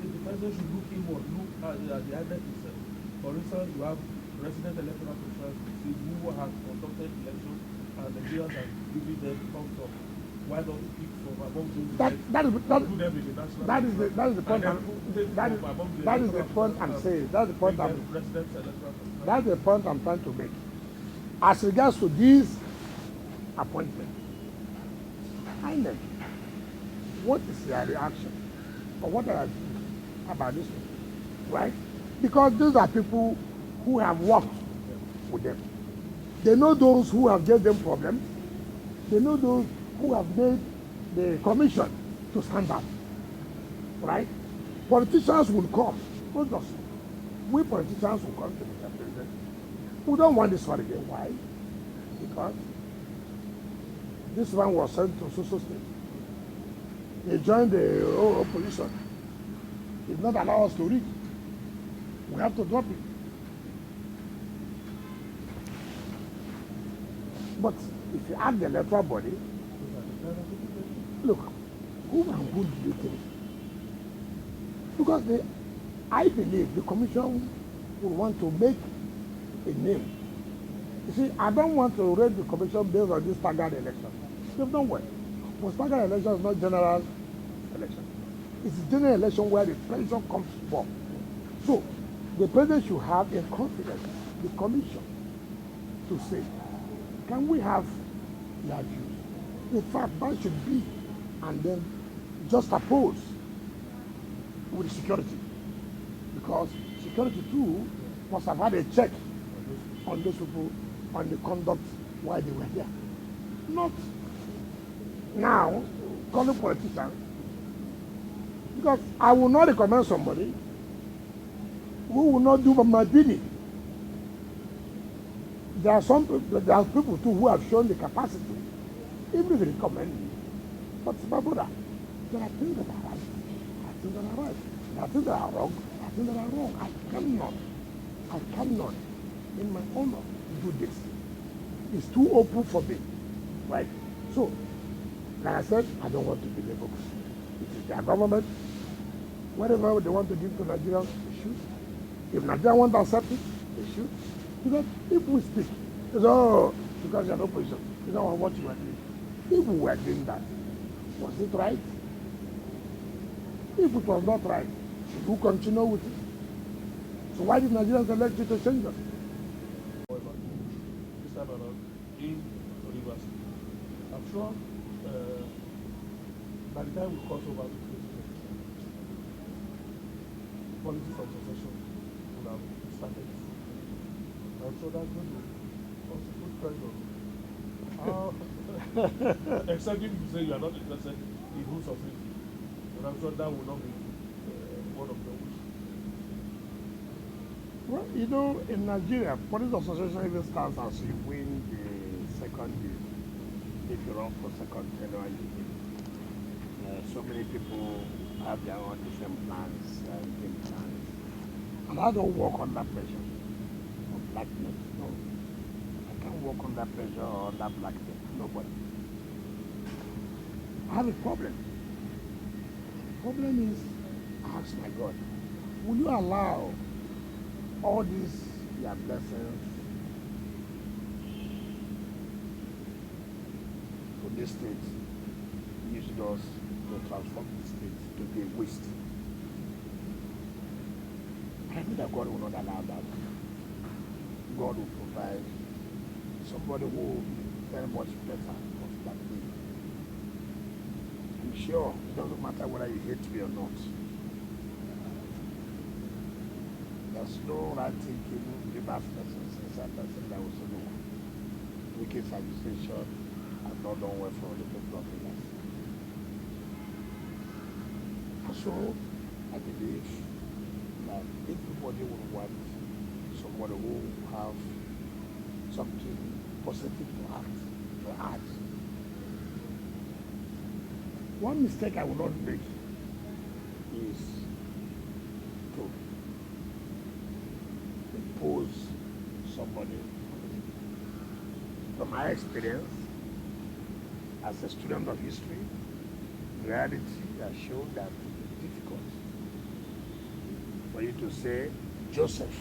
the president should look inward, look at the INEC itself. For instance, you have resident electoral officials who have conducted elections and Nigerians have given them thumbs up. Why not pick from among those that is the point. That is the point I'm saying. That's the point that's the point I'm trying to make. As regards to these appointments, INEC, what is their reaction? Or what are they about this one? Right? Because these are people who have worked with them. They know those who have given them problems. They know those who have made the commission to stand up. Right? Politicians will come. Not just we politicians will come to the president. We don't want this one again. Why? Because this one was sent to social state. They joined the opposition. It's not allowed us to read. We have to drop it. But if you ask the electoral body, look, who and who do you think? Because I believe the commission will want to make a name. You see, I don't want to rate the commission based on this staggered election. They've done well. But staggered election is not general election. It's a general election where the president comes forth. So, the president should have in confidence the commission to say, can we have their views? In fact, that should be, and then just oppose with security. Because security too must have had a check on those people, on the conduct while they were there. Not now calling politicians, because I will not recommend somebody who will not do my bidding. There are people too who have shown the capacity, even if they recommend me. But my brother, there are things that are right, there are things that are right, there are things that are wrong, there are things that are wrong. I cannot, in my honor, do this. It's too open for me, right? So, like I said, I don't want to be labeled. It is their government. Whatever they want to give to Nigerians, they should. If Nigeria want to accept it, they should. Because if we speak, it's because you're in opposition, you don't want what you are doing. If we were doing that, was it right? If it was not right, should we continue with it? So why did Nigerians elect you to change them? However, this time around in Rivers, I'm sure by the time we cross over to 2020, policies of succession will have started. I'm sure that's going to also put pressure. Except if you say you are not interested in who succeeds, and I'm sure that will not be one of your wishes. Well, you know, in Nigeria, political association even starts as you win the second year. If you run for second tenure, you win. So many people have their own different plans and game plans. And I don't work under pressure of blackness. No. I can't work under pressure or under blackness. Nobody. I have a problem. The problem is, I ask my God, will you allow all these your blessings to this state, use those to transform the state to be a waste? I think that God will not allow that. God will provide somebody who will be very much better off than me. I'm sure it doesn't matter whether you hate me or not. There's no right thinking, bad person, sincere person that will say, no, wicked accusation has not done well for the people of Rivers. And so, I believe that everybody would want somebody who have something positive to add. One mistake I will not make is to impose somebody. From my experience as a student of history, reality has shown that it's difficult for you to say Joseph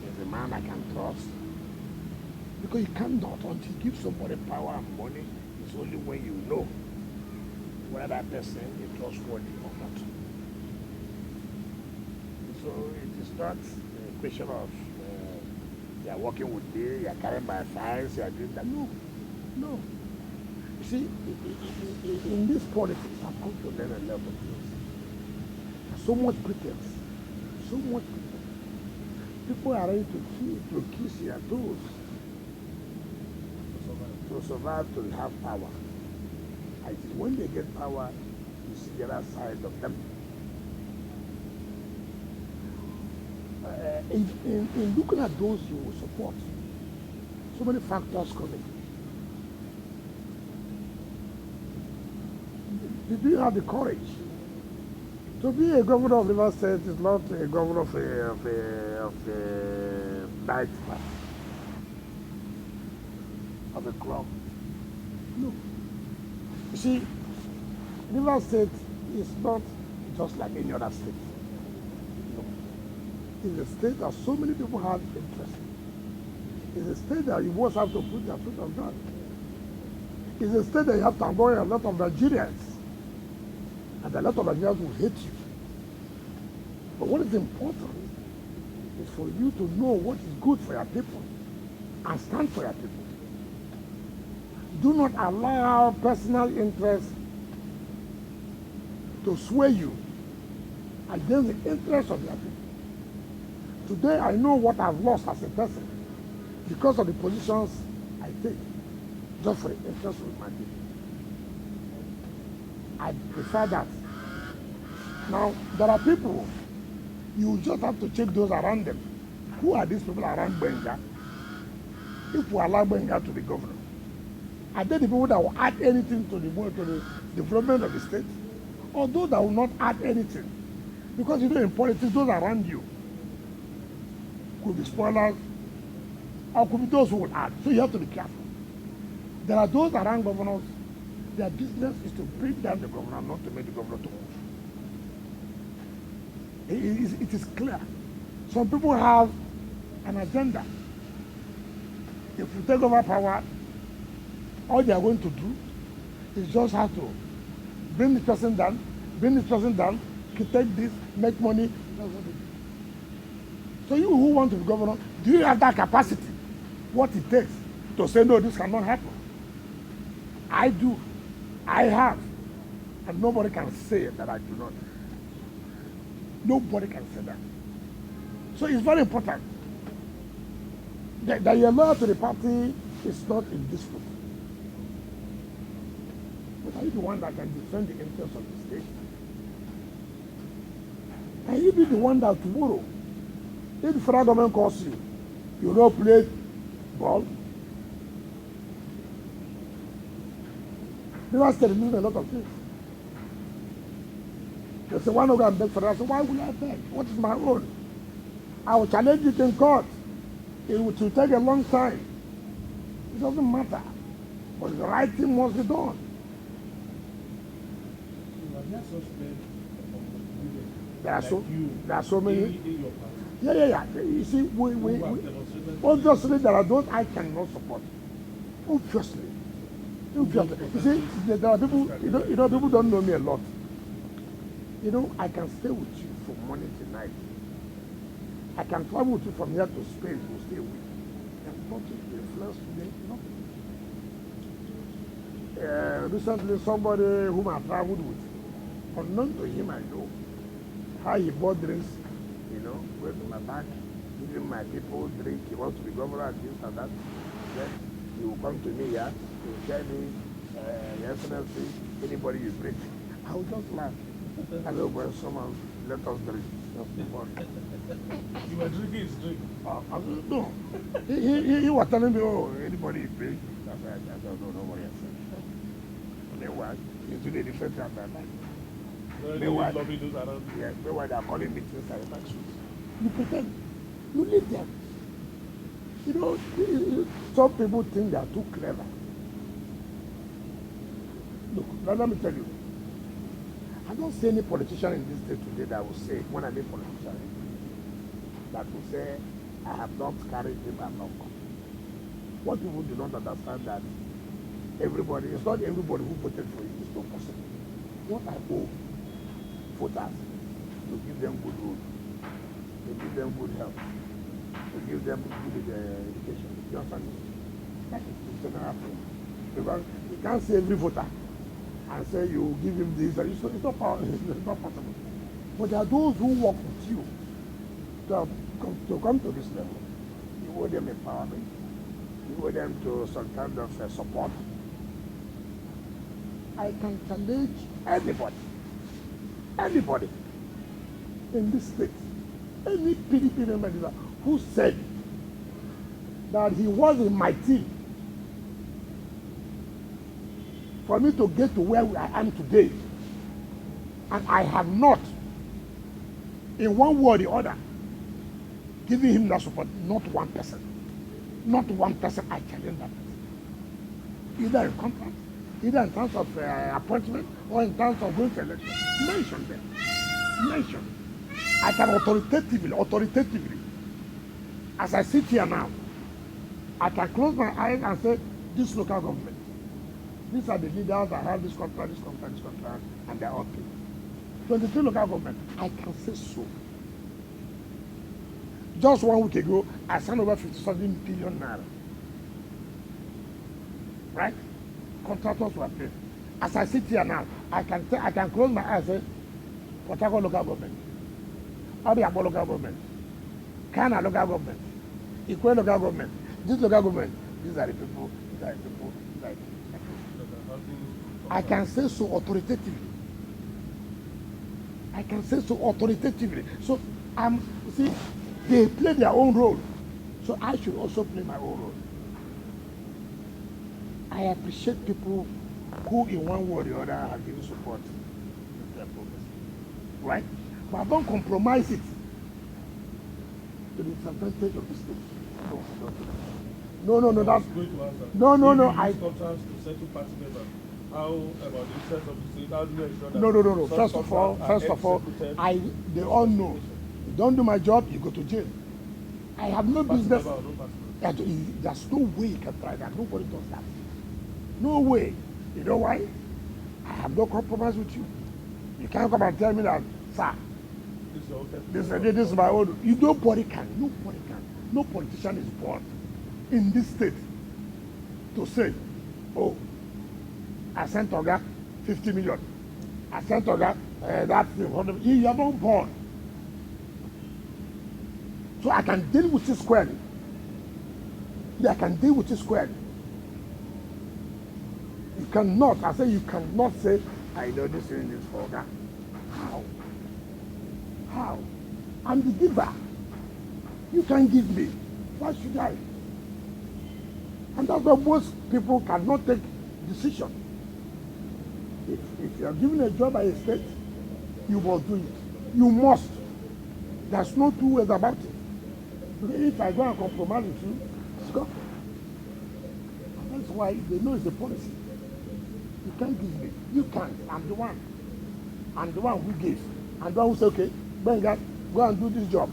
is a man I can trust, because you cannot until you give somebody power and money. It's only when you know whether that person is trustworthy or not. So it is not a question of you are working with me, you are carrying my files, you are doing that. No. You see, in this politics, I've come to learn a lot of things. So much pretense. People are ready to kiss their toes to survive, to have power. I think when they get power, you see the other side of them. In looking at those you will support, so many factors come in. Do you have the courage? To be a governor of Rivers State is not a governor of a night club, of a club. No. You see, Rivers State is not just like any other state. No. It's a state that so many people have interest. It's a state that you always have to put your foot on ground. It's a state that you have to avoid a lot of Nigerians. And a lot of Nigerians will hate you. But what is important is for you to know what is good for your people and stand for your people. Do not allow personal interest to sway you against the interest of your people. Today I know what I've lost as a person because of the positions I take just for the interest of my people. I prefer that. Now, there are people, you just have to check those around them. Who are these people around Benga? If we allow Benga to be governor, are they the people that will add anything to the development of the state? Or those that will not add anything? Because you know, in politics, those around you could be spoilers, or could be those who will add. So you have to be careful. There are those around governors, their business is to bring down the governor, not to make the governor to move. It is clear. Some people have an agenda. If you take over power, all they are going to do is just have to bring this person down, architect this, make money. That's what they do. So you who want to be governor, do you have that capacity? What it takes to say, no, this cannot happen? I do. I have. And nobody can say that I do not. Nobody can say that. So it's very important that your loyalty to the party is not in dispute. But are you the one that can defend the interests of the state? Can you be the one that tomorrow, if the federal government calls you, you don't play ball? They are telling a lot of things. They say, why not go and beg for that? I say, why will I beg? What is my own? I will challenge it in court. It will take a long time. It doesn't matter. But the right thing must be done. There are so many. Yeah. You see, we obviously there are those I cannot support. Obviously. You see, there are people, you know, people don't know me a lot. You know, I can stay with you from morning to night. I can travel with you from here to Spain to stay with you. And nothing to influence today, nothing. Recently, somebody whom I traveled with, unknown to him, I know how he bought drinks, you know, went to my back, giving my people drink. He wants to be governor and this and that. Then he will come to me here, he will tell me, Your Excellency, anybody you bring. I will just laugh. Hello, boy, someone, let us drink. You were drinking his drink. No. He was telling me, oh, anybody you bring. That's why I said, no, nobody has said. Meanwhile, he's doing a different thing than mine. Meanwhile, they are calling me things like that. You pretend. You leave them. You know, some people think they are too clever. Look, let me tell you. I don't see any politician in this state today that will say, when I mean politician, that will say, I have not carried him and not come. What people do not understand that everybody, it's not everybody who voted for you, it's not possible. What I owe voters, to give them good road, to give them good health, to give them good education. You understand? That is the general thing. Because you can't say every voter and say you give him this, it's not possible. But there are those who work with you to come to this level. You owe them empowerment. You owe them to some kind of support. I can challenge anybody in this state, any PDP member who said that he was in my team for me to get to where I am today, and I have not, in one way or the other, given him that support. Not one person. Not one person I challenge that person. Either in contract, either in terms of appointment, or in terms of going to election. Mention them. Mention. I can authoritatively, as I sit here now, I can close my eyes and say, this local government, these are the leaders that have this contract, and they're all paid. 23 local government, I can say so. Just 1 week ago, I signed over 57 billion naira. Right? Contractors were paid. As I sit here now, I can close my eyes and say, Port Harcourt local government, Abiabo local government, Kana local government, Ikwe local government, this local government, these are the people, these are the people, these are the people. I can say so authoritatively. I can say so authoritatively. So, see, they play their own role. So I should also play my own role. I appreciate people who in one way or the other have given support to their progress. Right? But I don't compromise it to the disadvantage of the state. No, that's no. I contracts to settle party members. How about the interest of the state? How do you ensure that? No. First of all, they all know. You don't do my job, you go to jail. I have no business. There's no way you can try that. Nobody does that. No way. You know why? I have no compromise with you. You can't come and tell me that sir, This is your own this is my own. Nobody can. No politician is born in this state to say, oh, I sent Oga 50 million. I sent Oga that thing. You are not born. So I can deal with it squarely. I can deal with it squarely. You cannot, I say you cannot say, I know this thing is for Oga. How? I'm the giver. You can't give me. Why should I? And that's why most people cannot take decision. If you are given a job by a state, you must do it. You must. There's no two ways about it. If I go and compromise with you, it's gone. And that's why they know it's a policy. You can't give me. You can't. I'm the one. I'm the one who gives. I'm the one who says, okay, Benga, go and do this job.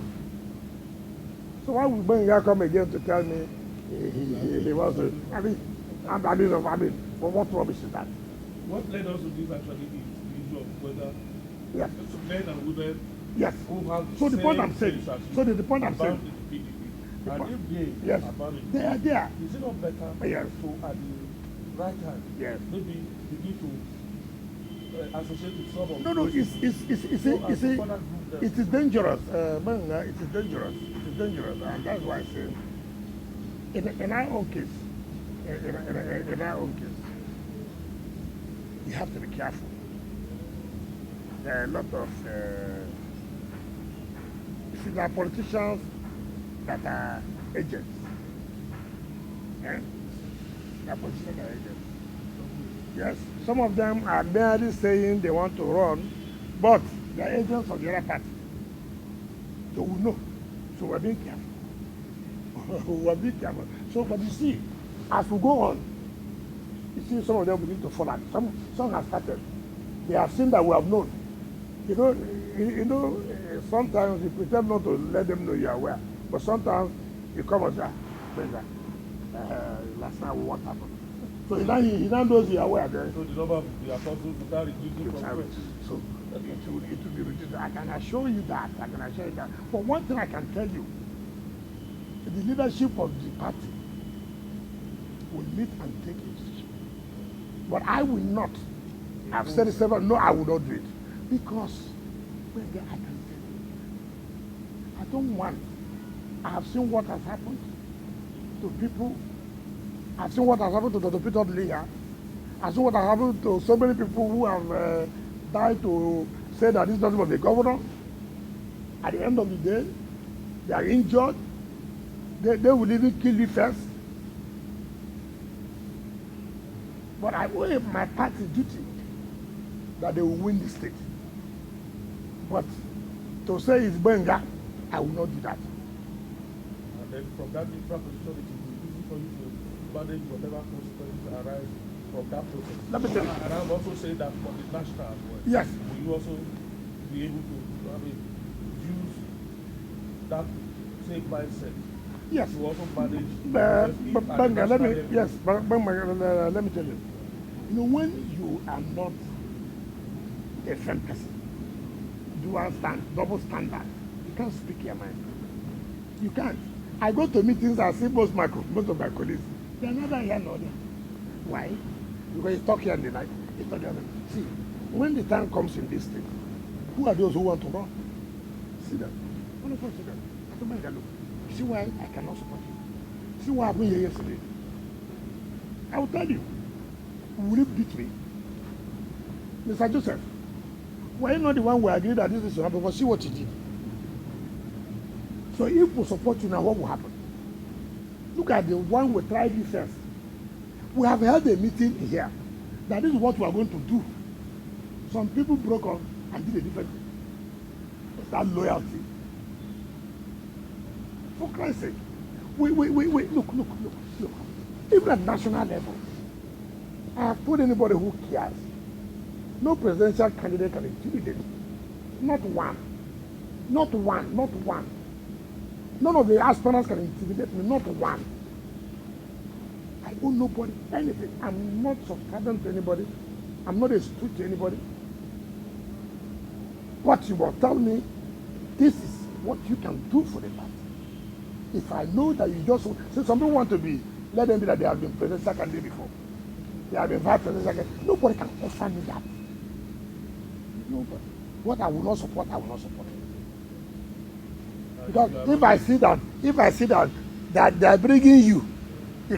So why would Benga come again to tell me he wants to? I mean, well, what rubbish is that? What led us to this actually is the issue of whether men and women who have so the point I'm saying, and if they are there. Is it not better to at the right time maybe begin to associate with some of No, it is dangerous. It is dangerous. And that's why I say in our own case, you have to be careful. There are a lot of there are politicians that are agents. There are politicians that are agents. Yes, some of them are merely saying they want to run, but they are agents of the other party. So we know. So we're being careful. We're being careful. So, but you see, as we go on, you see some of them begin to fall out. Some have started. They have seen that we have known. You know, sometimes you pretend not to let them know you are aware. But sometimes you come and say, last night what happened? So he now knows you are aware. Then. So the number of the apostles without reducing from 20. So it will be reduced. I can assure you that. But one thing I can tell you, the leadership of the party will meet and take a decision. But I will not. I've said it several. No, I will not do it. Because I can tell you, I don't want. I have seen what has happened to people. I've seen what has happened to Dr. Peter Leah. I've seen what has happened to so many people who have died to say that this is not the governor. At the end of the day, they are injured. They will even kill you first. But I owe my party duty that they will win the state. But to say it's Benga, I will not do that. And then from that different position, it will be easy for you to manage whatever consequences arise from that process. Let me tell you. And I'm also saying that for the national as well. Yes. Will you also be able to, use that same mindset? Yes. To also manage. Benga, let me tell you. When you are not a firm person, double standard, you can't speak your mind. You can't. I go to meetings and see most of my colleagues. They are neither here nor there. Why? Because you talk here in the night. See, when the time comes in this state, who are those who want to run? See them. One of us see them. I don't mind that look. You see why I cannot support you? See what happened here yesterday? I will tell you. Will you beat me? Mr. Joseph, were you not the one who agreed that this is to happen? But see what he did. So if we support you now, what will happen? Look at the one we tried you first. We have held a meeting here that this is what we are going to do. Some people broke on and did a different thing. It's that loyalty. For Christ's sake. Look. Even at national level, I have told anybody who cares, no presidential candidate can intimidate. Not one. None of the aspirants can intimidate me, not one. I owe nobody anything. I'm not subservient to anybody. I'm not a stooge to anybody. But you will tell me, this is what you can do for the party. If I know that you just, so some people want to be, let them be that they have been presidential candidate before. They have been vice presidential candidate. Nobody can offer me that. Nobody. What I will not support, I will not support. Because if I see that they are bringing you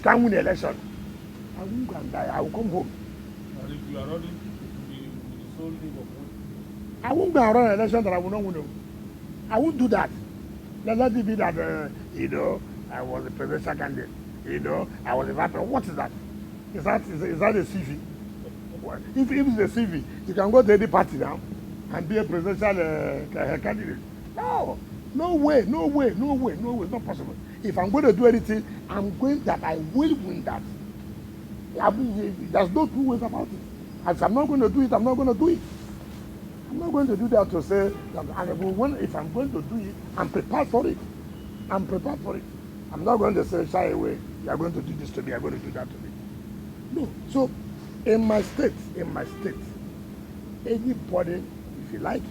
can't win the election, I won't go and die. I will come home. And if you are running, it will be with the sole aim of winning. I won't go and run an election that I will not win. I won't do that. Let it be that I was a presidential candidate. I was a vice president. What is that? Is that a CV? If it's a CV, you can go to any party now and be a presidential candidate. No way. It's not possible. If I'm going to do anything, I'm going that I will win that. There's no two ways about it. If I'm not going to do it, I'm not going to do it. I'm not going to do that to say that if I'm going to do it, I'm prepared for it. I'm not going to say, shy away, you are going to do this to me, you are going to do that to me. No. So, in my state, anybody, if you like,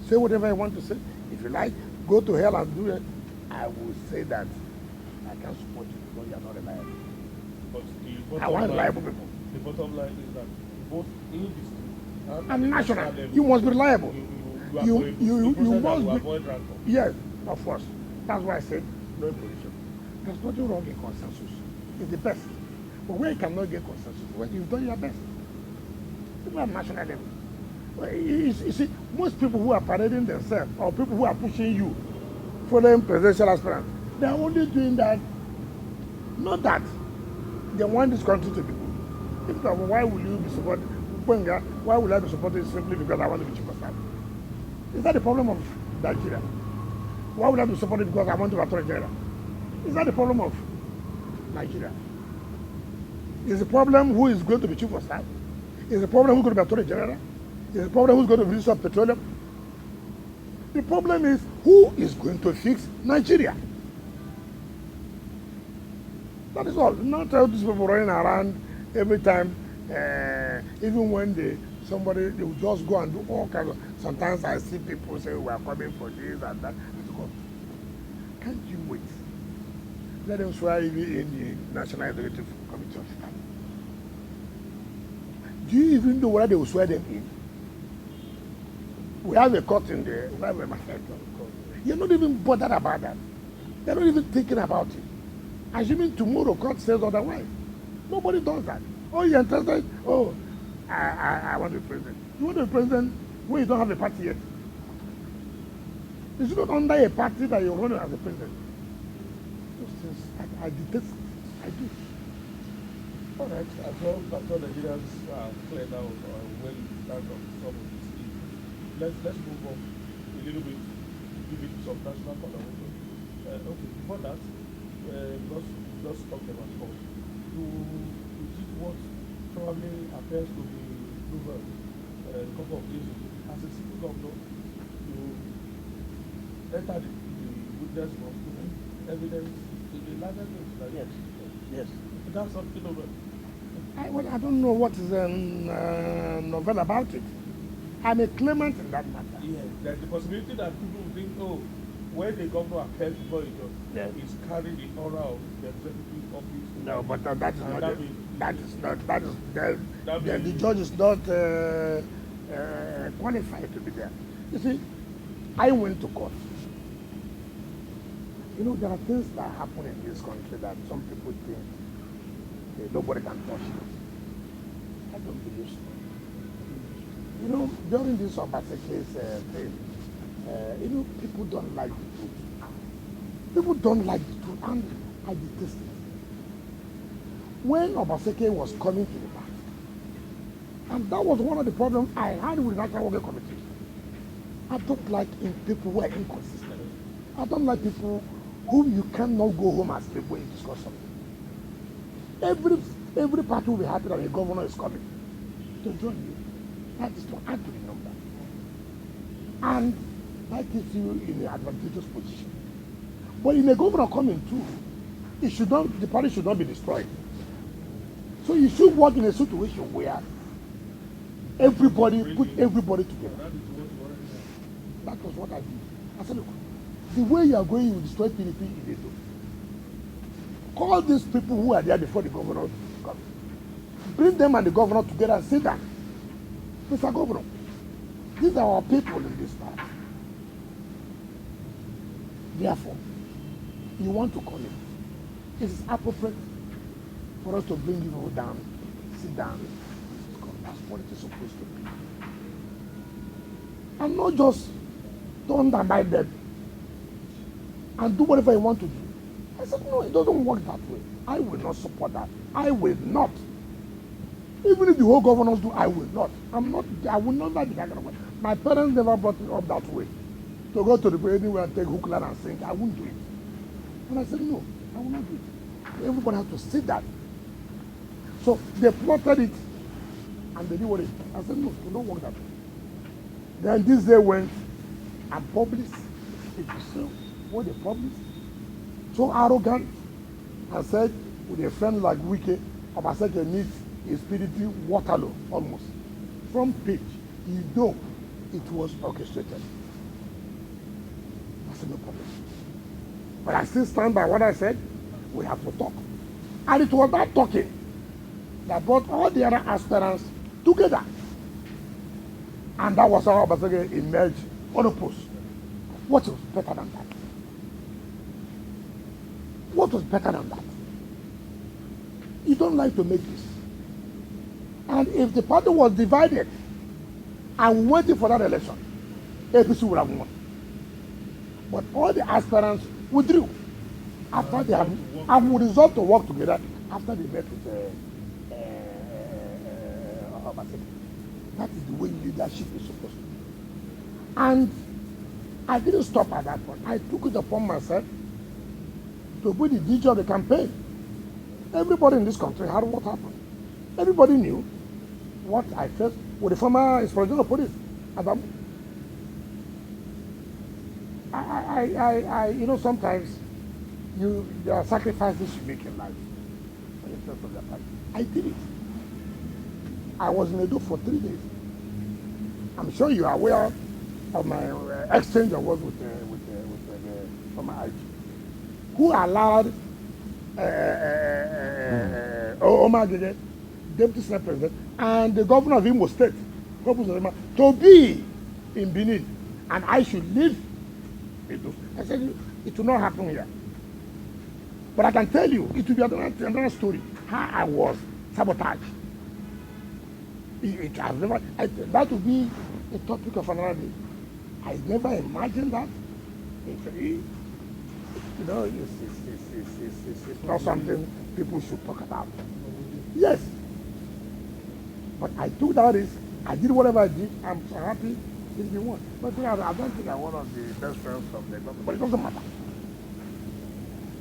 say whatever I want to say. If you like, go to hell and do it. I will say that I can support you because you are not reliable. But I want reliable people. The bottom line is that both in the state and national, you must be reliable. You must be. Avoid ransom. Yes, of course. That's why I said no position. There's nothing wrong in consensus. It's the best. But where you cannot get consensus, when you've done your best. People at national level. You see, most people who are parading themselves or people who are pushing you for them presidential aspirants, they are only doing that, not that they want this country to be good. Why will you be supporting? Why will I be supporting simply because I want to be chief of staff? Is that the problem of Nigeria? Why would I be supporting because I want to be attorney general? Is that the problem of Nigeria? Is the problem who is going to be chief of staff? Is the problem who's going to be attorney general? Is the problem who's going to be Minister of Petroleum? The problem is who is going to fix Nigeria? That is all. Not all these people running around every time, even when somebody will just go and do all kinds of. Sometimes I see people say we are coming for this and that. Can't you wait? Let them swear in the National Executive Committee of Staff. Do you even know whether they will swear them in? We have a court in the private market. You're not even bothered about that. They're not even thinking about it. Assuming tomorrow court says otherwise. Nobody does that. Oh, you're interested? Oh, I want to be president. You want to be president when you don't have a party yet? It's not under a party that you're running as a president. Those things, I detest it. I do. All right. I thought Nigerians are clear now when you stand on some of these issues. Let's move on a little bit, give it some national collaboration. Okay, before that, because we just talked about court, you did what probably appears to be proven a couple of days ago. As a civil governor, you entered the witness box to evidence in the larger things. Like Yes. That's something over. I don't know what is a novel about it. I'm a claimant in that matter. Yeah, there's the possibility that people will think, oh, when the governor appears before a judge, he's carrying the aura of the executive office. No, but that is not. The judge is not qualified to be there. You see, I went to court. There are things that happen in this country that some people think nobody can touch it. I don't believe so. During this Obaseki thing, people don't like the truth. People don't like the truth, and I detest it. When Obaseki was coming to the party, and that was one of the problems I had with the National Working Committee. I don't like people who are inconsistent. I don't like people whom you cannot go home as people when you discuss something. Every party will be happy that a governor is coming to join you. That is to add to the number. And that gives you in an advantageous position. But in a governor coming too, the party should not be destroyed. So you should work in a situation where everybody put everybody together. That was what I did. I said, look, the way you are going, you will destroy PDP in Edo. Call these people who are there before the governor comes. Bring them and the governor together and sit down. Mr. Governor, these are our people in this part. Therefore, you want to call it. It is appropriate for us to bring you all down, sit down. That's what it is supposed to be. And not just to undermine them and do whatever you want to do. I said, no, it doesn't work that way. I will not support that. I will not. Even if the whole governors do, I will not. I will not be that kind of way. My parents never brought me up that way. To go to the place anywhere and take hook, line, and sink, I wouldn't do it. And I said, no, I will not do it. Everybody has to sit down. So they plotted it and they did what it. I said, no, it don't work that way. Then this day went and published it itself. What they published, so arrogant, and said with a friend like Wike, Obaseki needs his PDP Waterloo almost. From page, you know it was orchestrated. I said, no problem. But I still stand by what I said. We have to talk. And it was that talking that brought all the other aspirants together. And that was how Obaseki emerged unopposed. What was better than that? What was better than that? You don't like to make this. And if the party was divided and waiting for that election, APC would have won. But all the aspirants withdrew after they had and would resolve to work together after they met with Obaseki. That is the way leadership is supposed to be. And I didn't stop at that point. I took it upon myself to be the DJ of the campaign. Everybody in this country heard what happened. Everybody knew what I faced with the former Inspector General of Police, Adam. You know, sometimes there are sacrifices you make in life for the interest of the party. I did it. I was in Edo for 3 days. I'm sure you are aware of my exchange I was with the former IG, who allowed Omar Gege, Deputy Senate President, and the governor of Imo State, to be in Benin, and I should leave Edo. I said, it will not happen here. But I can tell you, it will be another story, how I was sabotaged. That would be a topic of another day. I never imagined that. You know, it's not something people should talk about. Yes. But I took that risk. I did whatever I did. I'm so happy it's been won. But I don't think I'm one of the best friends of the government. But it doesn't matter.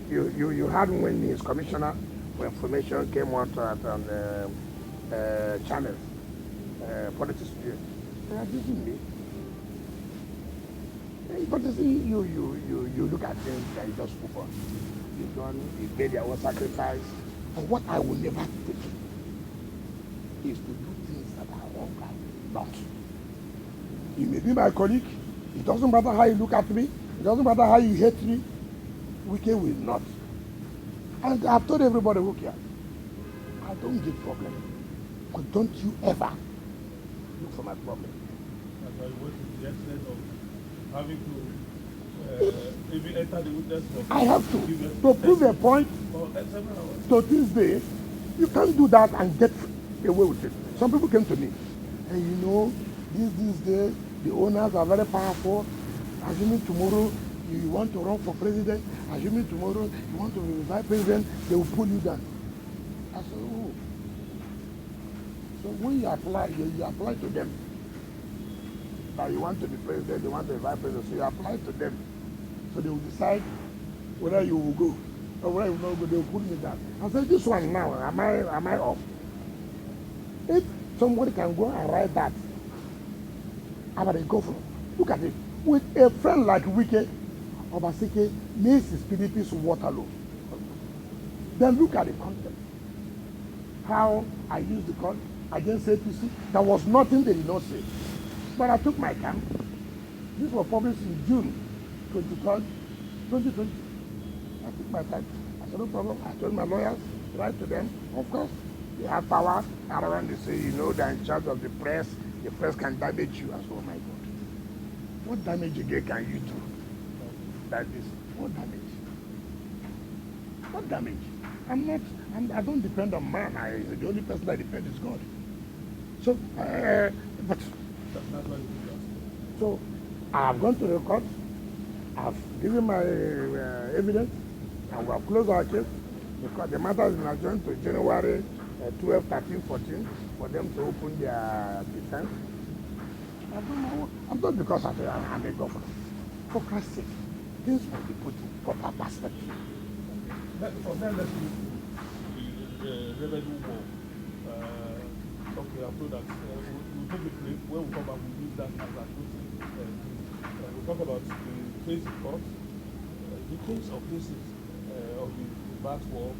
You had when his commissioner for information came out on channels, politics. That isn't me. But you see, you look at things and you just move on. You made your own sacrifice. And what I will never take is to do things that are wrong and not. You may be my colleague. It doesn't matter how you look at me. It doesn't matter how you hate me. Wike will not. And I've told everybody who cares, I don't give problem. But don't you ever look for my problem. That's why you went to the extent of having to even enter the witness box. I have to prove a point. To this day, you can't do that and get away with it. Some people came to me, and you know, these days, the owners are very powerful. Assuming tomorrow you want to run for president, assuming tomorrow you want to be vice president, they will pull you down. I said, oh. So when you apply, you apply to them. That you want to be president, you want to be vice president, so you apply to them. So they will decide whether you will go or whether you will not go. They will put me down. I said, this one now, am I off? If somebody can go and write that about a governor, look at it. With a friend like Wike, Obaseki makes his PDP's Waterloo. Then look at the content. How I used the content against APC. There was nothing they did not say. But I took my camp. This was published in June 23rd, 2020. I took my time. I said, no problem. I told my lawyers, write to them. Of course, they have power. And when they say, they're in charge of the press can damage you. I said, oh my God. What damage again can you do? Like this. What damage? What damage? I don't depend on man. The only person I depend is God. So, but, so I have gone to the court. I've given my evidence, and we have closed our case because the matter is adjourned to January 12, 13, 14 for them to open their defense. I've done my work. I'm not because I'm a governor. For Christ's sake, things must be put in proper perspective. For them, let's move to the revenue war. Okay, I feel that we'll take a break. When we come back, we'll use that as a closing. We'll talk about the case in court, the case of cases of the VAT war,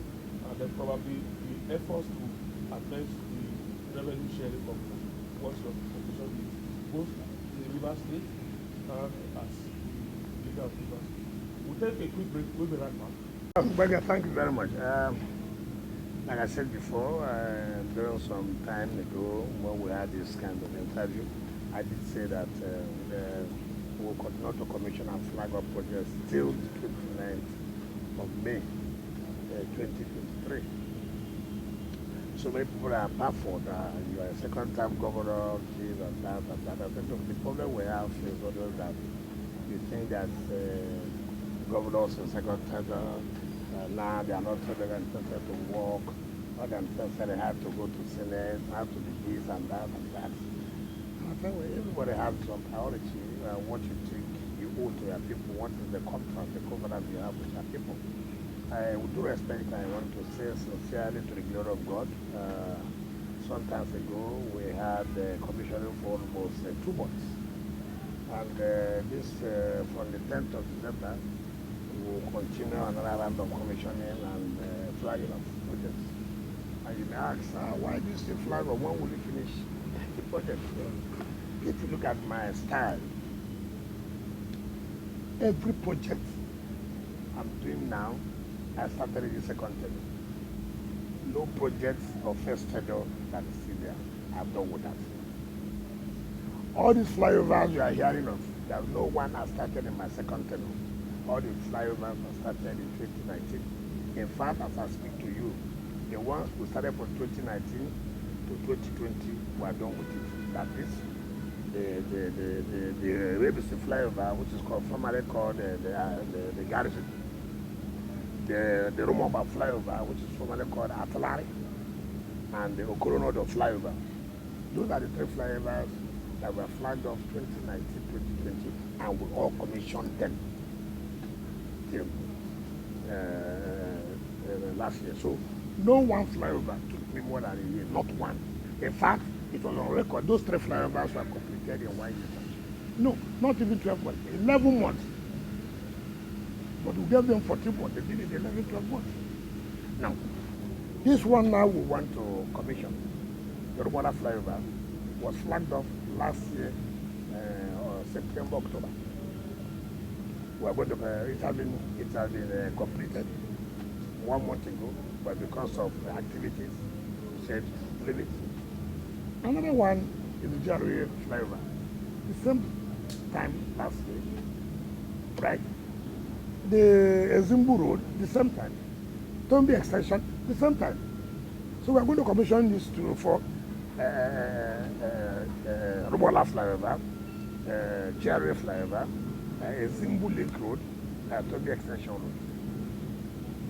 and then probably the efforts to address the revenue sharing from what's your position is, both in the River State and as the leader of River State. We'll take a quick break. We'll be right back. Thank you very much. Like I said before, during some time ago when we had this kind of interview, I did say that we will continue to commission and flag up projects till the 29th of May 2023. So many people are baffled. You are a second-time governor, this and that and that. I think the problem we have is always that you think that governors in second term now they are not interested to work, not interested, they have to go to Senate, have to be this and that and that. And I think everybody has some priority, what you think you owe to your people, what is the contract, the covenant you have with your people. With due respect, I want to say sincerely to the glory of God, some time ago we had commissioning for almost 2 months. And this, from the 10th of December, will continue another round of commissioning and flagging of projects. And you may ask, why do you still flag, or when will you finish the project? If you look at my style, every project I'm doing now, I started in the second tenure. No projects of first tenure that is still there. I've done with that. All these flyovers you are hearing of, there's no one I started in my second tenure. All the flyovers were started in 2019. In fact, as I speak to you, the ones we started from 2019 to 2020 were done with it. That is, the ABC flyover, which is formerly called the Garrison, the Rumamba flyover, which is formerly called Artillery, and the Okoronodo flyover. Those are the 3 flyovers that were flagged off 2019, 2020, and we all commissioned them till last year. So no one flyover took me more than a year, not one. In fact, it was on record. Those 3 flyovers were completed in 1 year. No, not even 12 months, 11 months. But we gave them 14 months. They did it 11, 12 months. Now, this one now we want to commission, the Rumala flyover, was flagged off last year, September, October. We are going to, it has been completed 1 month ago, but because of activities, we said leave it. Another one is the GRA flyover. The same time last year, right? The Ezimbu Road, the same time. Tombi extension, the same time. So we are going to commission these 2 for Rubola flyover, GRA flyover, Ezimbu Link Road, Tombi extension road.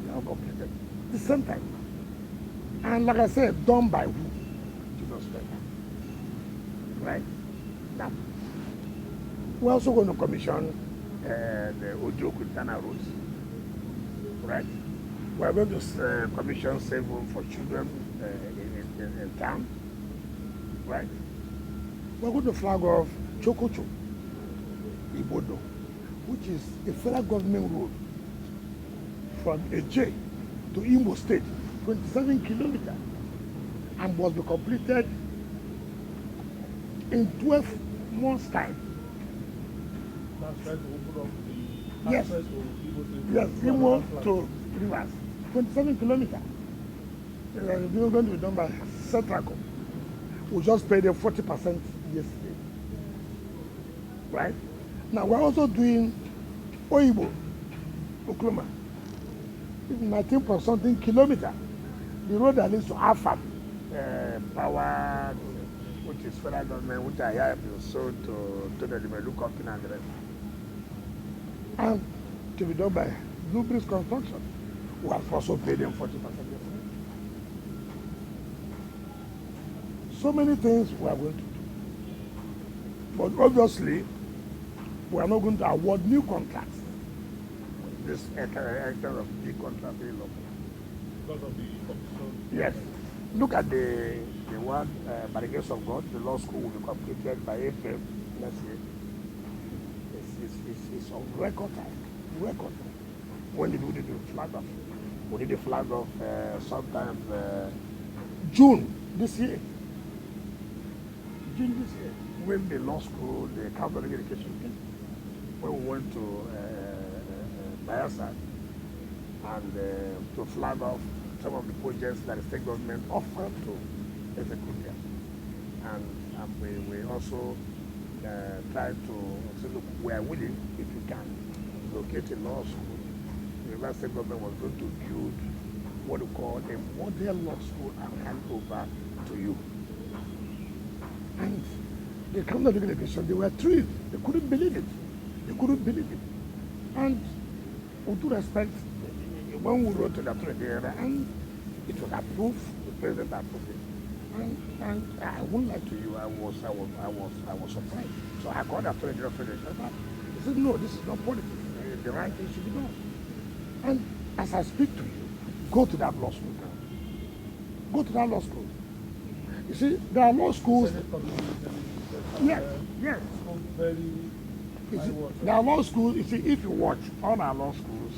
They are completed the same time. And like I said, done by who? Jesus Christ. Right? Now, we're also going to commission the Ojo Quintana roads, right? We're going to commission safe room for children in town, right? We're going to flag off Chokocho, Ibodo, which is a federal government road from Eje to Imo State, 27 kilometers, and was be completed in 12 months' time. has tried to open up the Yes. access to Igbo State. Yes, to Imo another flag. to Rivers, 27 kilometers. We're going to be done by Centraco. We just paid them 40% yesterday. Right? Now we're also doing Oibo, Oklahoma. It's 19 something kilometer. The road that leads to Afam, power, which is federal government, which I have been sold to the Development Company and the rest. And to be done by Blueprint Construction, who have also paid them 40%. So many things we are going to do. But obviously, we are not going to award new contracts. This hectare of big contract very low. Because of the competition. Yes. Look at the one, by the grace of God, the law school will be completed by April next year. It's on record time. Record time. When did we do the flag off? We did the flag off sometime June this year. June this year. When the law school, the Catholic education came, when we went to Bayelsa and to flag off some of the projects that the state government offered to execute them. And we also tried to say, look, we are willing, if you can, locate a law school. The Rivers State government was going to build what we call a model law school and hand over to you. And the Catholic education, they were thrilled. They couldn't believe it. They couldn't believe it. And with due respect, when we wrote to the Attorney General, and it was approved, the President approved it. And I won't lie to you, I was surprised. So I called the Attorney General Federation. He said, no, this is not politics. The right thing should be done. And as I speak to you, go to that law school now. Go to that law school. You see, there are law schools. Yes, yes. There are law schools, you see, if you watch, all our law schools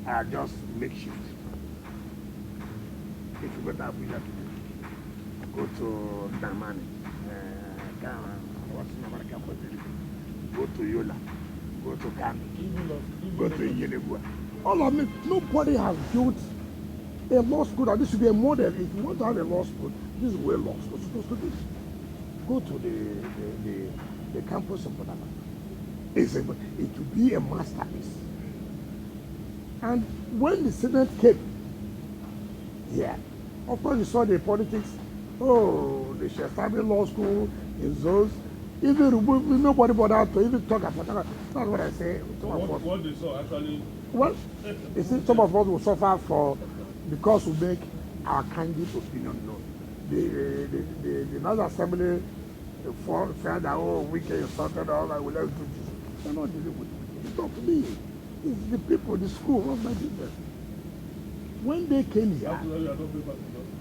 are just makeshift. If you go to Abuja today, go to Damani, go to Yola, go to Kano, go to Yelegua. All of it, nobody has built a law school, and this should be a model. If you want to have a law school, this is where law school is supposed to be. Go to the campus of Bonaba. It will be a masterpiece. And when the Senate came, yeah, of course you saw the politics. Oh, they should establish law school in those. Even nobody bothered to even talk about that. That's what I say. What they saw actually. Well, you see, some of us will suffer because we make our candidate opinion known. The National Assembly felt that, oh, Wike insulted all that, let's do this. They're not dealing with it. It's not me. It's the people, the school, what's my business? When they came here,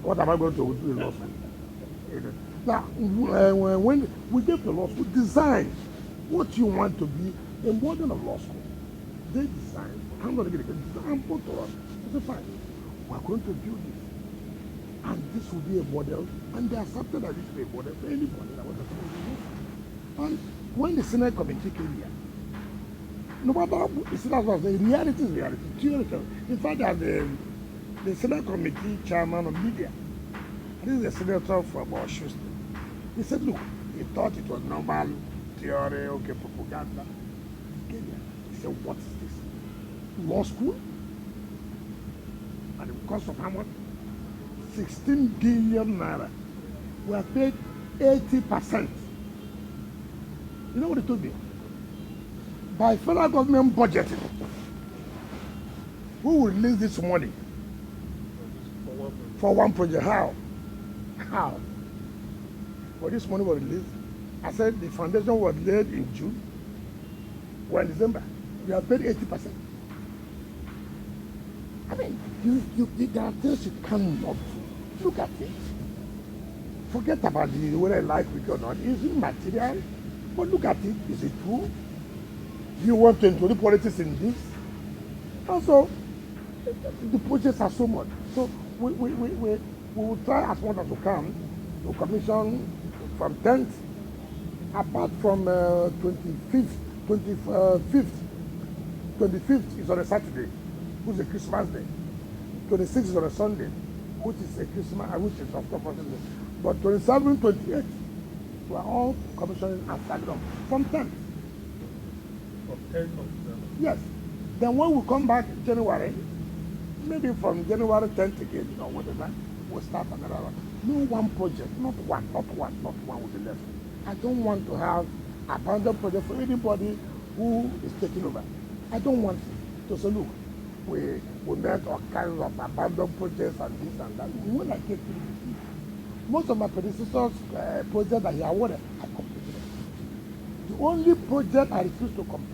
what am I going to do in law school? Now, when we gave the law school, design what you want to be a model of law school. They designed, I'm going to get a design put to us. I said, fine, we're going to build this. And this will be a model, and they accepted that this will be a model for anybody that wants to do this. And when the Senate committee came here, no matter how, you see, that's what the reality is reality. Theoretical. In fact, as the Senate committee chairman of media, this is a senator from Osun State. He said, look, he thought it was normal theory, okay, propaganda. He said, what is this? Law school? And the cost of how much? 16 billion naira. We have paid 80%. You know what he told me? By federal government budgeting, who will release this money for one project? How? How? For this money was released, I said the foundation was laid in June. We're in December. We have paid 80%. I mean, there are things you cannot do. Look at it. Forget about whether I like it or not. It's immaterial. But look at it. Is it true? Do you want to include politics in this? Also, the projects are so much. So we will try as much as we can to commission from 10th, apart from 25th 25th is on a Saturday, which is a Christmas day. 26th is on a Sunday, which is a Christmas, which is of course Sunday. But 27th, 28th, we are all commissioning and starting up from 10th. From 10th of December. Yes. Then when we come back in January, maybe from January 10th again, or whatever, we'll start another one. No one project, not one will be left. I don't want to have abandoned project for anybody who is taking over. I don't want to say, look, we met all kinds of abandoned projects and this and that. When I came to most of my predecessors' projects that he awarded, I completed them. The only project I refused to complete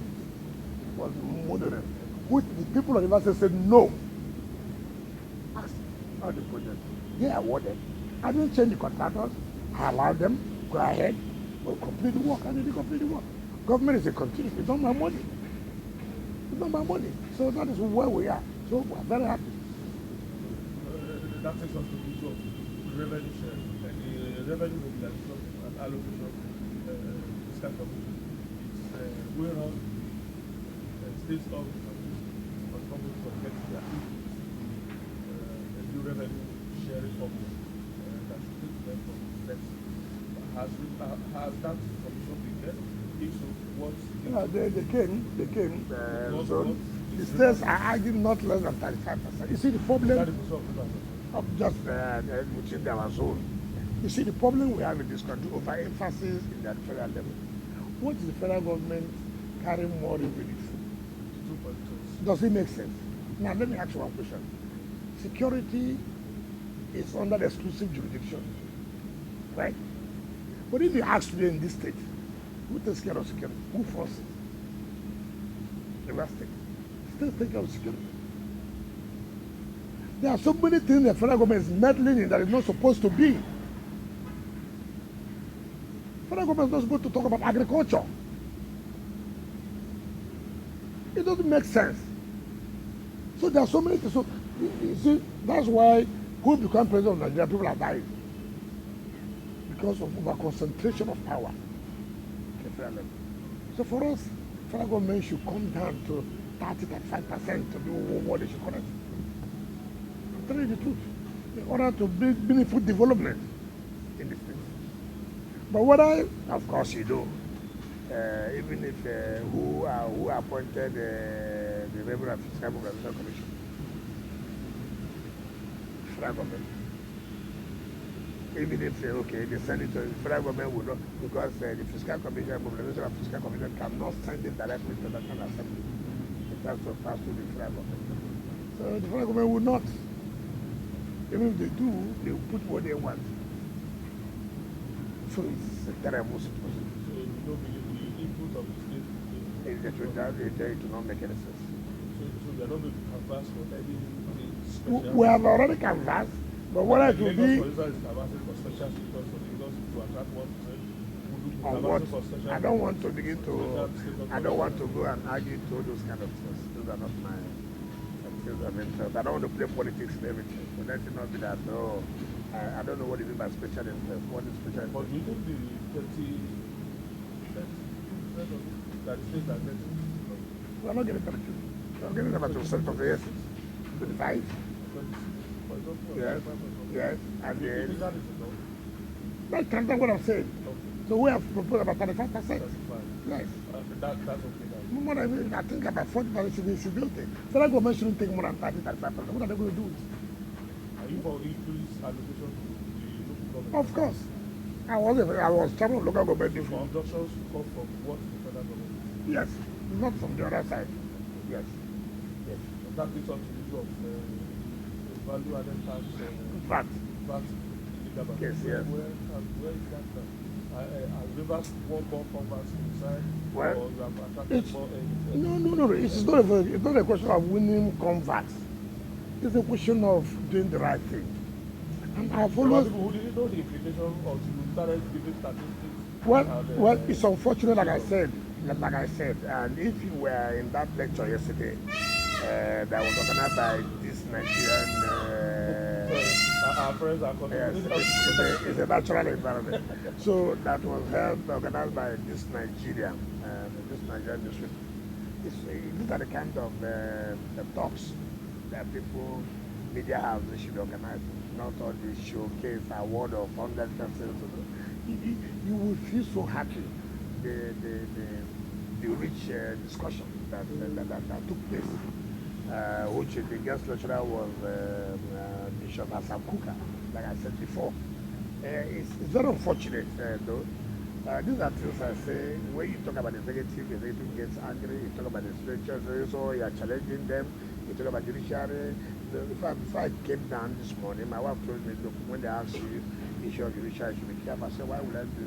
was Modern, which the people of the university said no. Ask all the projects. They awarded. I didn't change the contractors. I allowed them go ahead, we'll complete the work. I didn't complete the work. Government is a continuous. It's not my money. It's not my money. So that is where we are. So we're very happy. That takes us to the issue of revenue sharing. The revenue mobilization and allocation fiscal commission is going on. States of government for getting their input the new revenue sharing formula that should take them from next. Has that commission been there? If so, what? They came. So the states are arguing not less than 35%. You see the problem of just within our zone. You see the problem we have in this country over emphasis in the federal level. What is the federal government carrying more revenue? Does it make sense? Now let me ask you one question. Security is under the exclusive jurisdiction, right? But if you ask today in this state, who takes care of security? Who forces it? The West state. States take care of security. There are so many things the federal government is meddling in that is not supposed to be. Federal government is not supposed to talk about agriculture. It doesn't make sense. So there are so many things. So you see, that's why who become president of Nigeria, people are dying. Because of over concentration of power at the federal level. So for us, federal government should come down to 30-35% to do what they should correct. I'm telling you the truth. In order to build meaningful development in this thing. But what of course you do, even if who appointed the Revenue and Fiscal Mobilization Commission, federal government. Even if the senator, the federal government would not, because the Fiscal Commission, Mobilization and Fiscal Commission cannot send it directly to the National Assembly. It has to pass through the federal government. So the federal government would not. Even if they do, they will put what they want. So it's a terrible situation. So you don't believe the input of the state? It will not make any sense. So they are not going to canvass for any special? We have already canvassed, but what I do be... For instance, is canvassing for special status to attract 1%. On what? I don't want to begin to... I don't want to go and argue to those kind of things. Those are not my... I don't want to play politics and everything. So let it not be that, no, I don't know what it is by special interest. What is special interest? But do you think the 30% that the states are getting? We're not getting 32. We're getting about 2% of the year. 25. Yes. Yes. And then... That's kind of what I'm saying. Okay. So we have proposed about 35%. 35. Yes. That's okay. More than, I think about 40% should be okay. Federal government shouldn't take more than 30-35%. What are they going to do? Are you for increased allocation to the local government? Of course. I was chairman of local government before. Reductions come from what the federal government? Yes, not from the other side. Yes. Yes. So that takes us to the issue of value added tax. VAT. Yes, yes. Where is that now? Has Rivers one more converts inside? Well, or you have attracted more? No. It's not a question of winning converts. It's a question of doing the right thing. And I've always... People who didn't know the implication until you started giving statistics. Well, it's unfortunate, like I said, and if you were in that lecture yesterday, that was organized by this Nigerian... our friends are coming. Yes, it's a natural environment. So that was organized by this Nigerian during this week. These are the kind of the talks that people, media houses should organize, not all this showcase award of 100%. You will feel so happy. The rich discussion that took place, which the guest lecturer was Bishop Hassan Kuka, like I said before. It's very unfortunate, though. These are things I say, when you talk about the executive gets angry, you talk about the legislature, so you are challenging them, you talk about judiciary. Before I came down this morning, my wife told me, look, when they ask you, issue of judiciary, you should be careful. I said, why would I be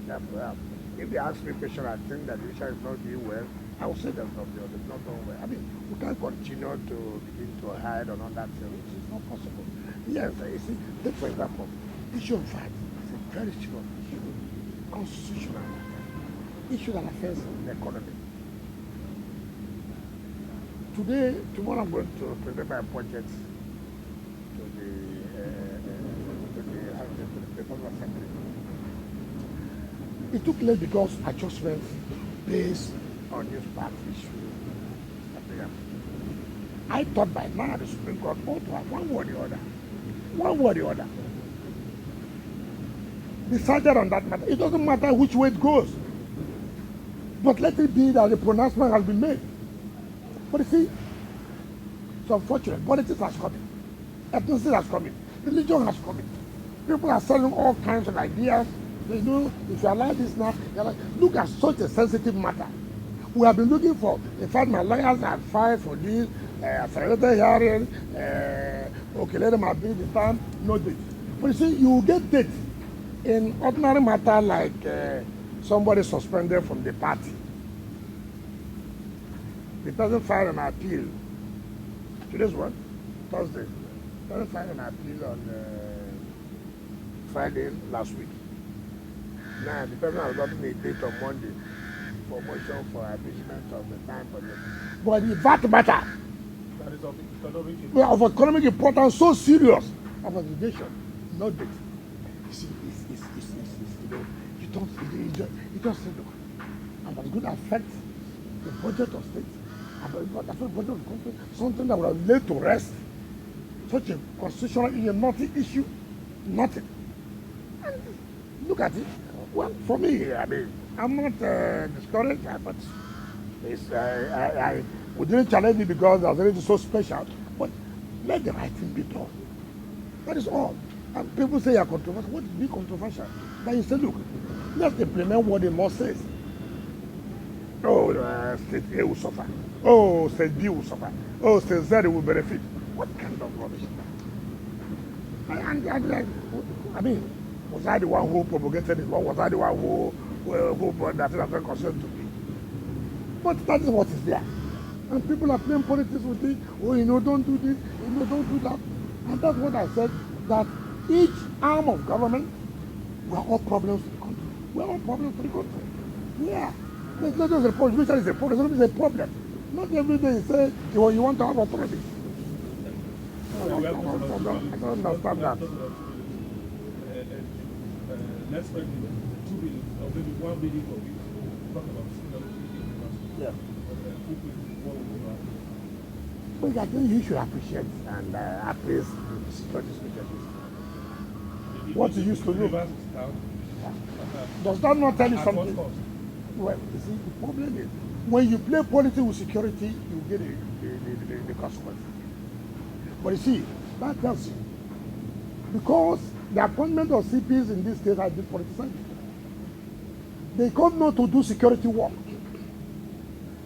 careful? If they ask me a question, I think that judiciary is not doing well, I will say there's not doing well. I mean, we can't continue to begin to hide on all that thing, which is not possible. Yes, you see, take for example, issue of fact is a very serious issue, constitutional issue that affects the economy. Tomorrow I'm going to present my budget to the People's Assembly. It took late because adjustments based on this party issue. I thought by now the Supreme Court ought to have one way or the other decided on that matter. It doesn't matter which way it goes, but let it be that the pronouncement has been made. But you see, it's unfortunate. Politics has come in, ethnicity has come in, religion has come in. People are selling all kinds of ideas. They know if you allow this now, look at such a sensitive matter. We have been looking for, in fact, my lawyers have filed for this, accelerated hearing, okay, let them agree the time, no date. But you see, you will get date in ordinary matter like somebody suspended from the party. The person filed an appeal. Today's what? Thursday. The person filed an appeal on Friday last week. Now, the person has gotten a date on Monday for motion for abridgment of the time for the. But the VAT matter, That is of economic of economic importance, so serious of aggregation, no date. You see, you just say, look, and that's going to affect the budget of state, and affect the budget of the country, something that would have laid to rest such a constitutional issue, nothing issue, nothing. And look at it. Well, for me, I mean, I'm not discouraged, but we didn't challenge it because it was already so special. But let the right thing be done. That is all. And people say you're controversial. What is being controversial? Then you say, look, let's implement what the law says. Oh, state A will suffer. Oh, state B will suffer. Oh, state Z will benefit. What kind of rubbish? I mean, was I the one who propagated it? Or was I the one who brought that concern to me? But that is what is there. And people are playing politics with it. Oh, don't do this. Don't do that. And that's what I said, that each arm of government, we are all problems for the country. We are all problems for the country. Yeah. It's not just a problem. Which is a problem. It's a problem. Not every day you say you want to have authority. I don't understand that. Let's spend 2 billion or maybe 1 billion for you. Talk about security. Yeah. What I think you should appreciate and appraise the security specialists. What you used to do. Does that not tell you something? Well, you see, the problem is when you play politics with security, you get the consequences. But you see, that tells you. Because the appointment of CPs in this state has been politicized. They come not to do security work.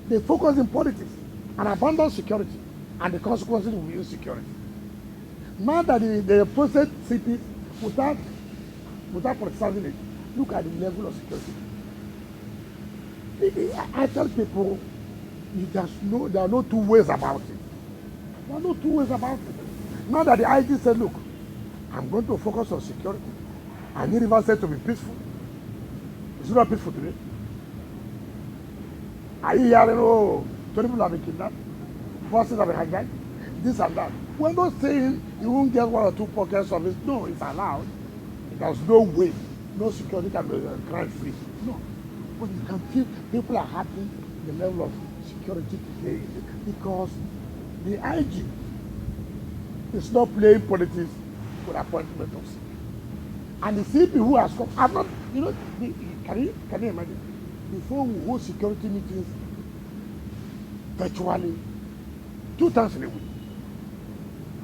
They focus in politics and abandon security, and the consequences will be insecurity. Now that they posted CPs without politicizing it, look at the level of security. I tell people, there are no two ways about it. There are no two ways about it. Now that the IG said, look, I'm going to focus on security. I need River State to be peaceful. It's not peaceful today. Are you hearing, 20 people have been kidnapped, buses have been hijacked, this and that? We're not saying you won't get 1 or 2 pockets of it. No, it's allowed. There's no way. No security can be crime free. No. But you can feel people are happy the level of security today because the IG is not playing politics with appointment of CP. And the CP who has come, I'm not, can you imagine? Before we hold security meetings virtually 2 times in a week.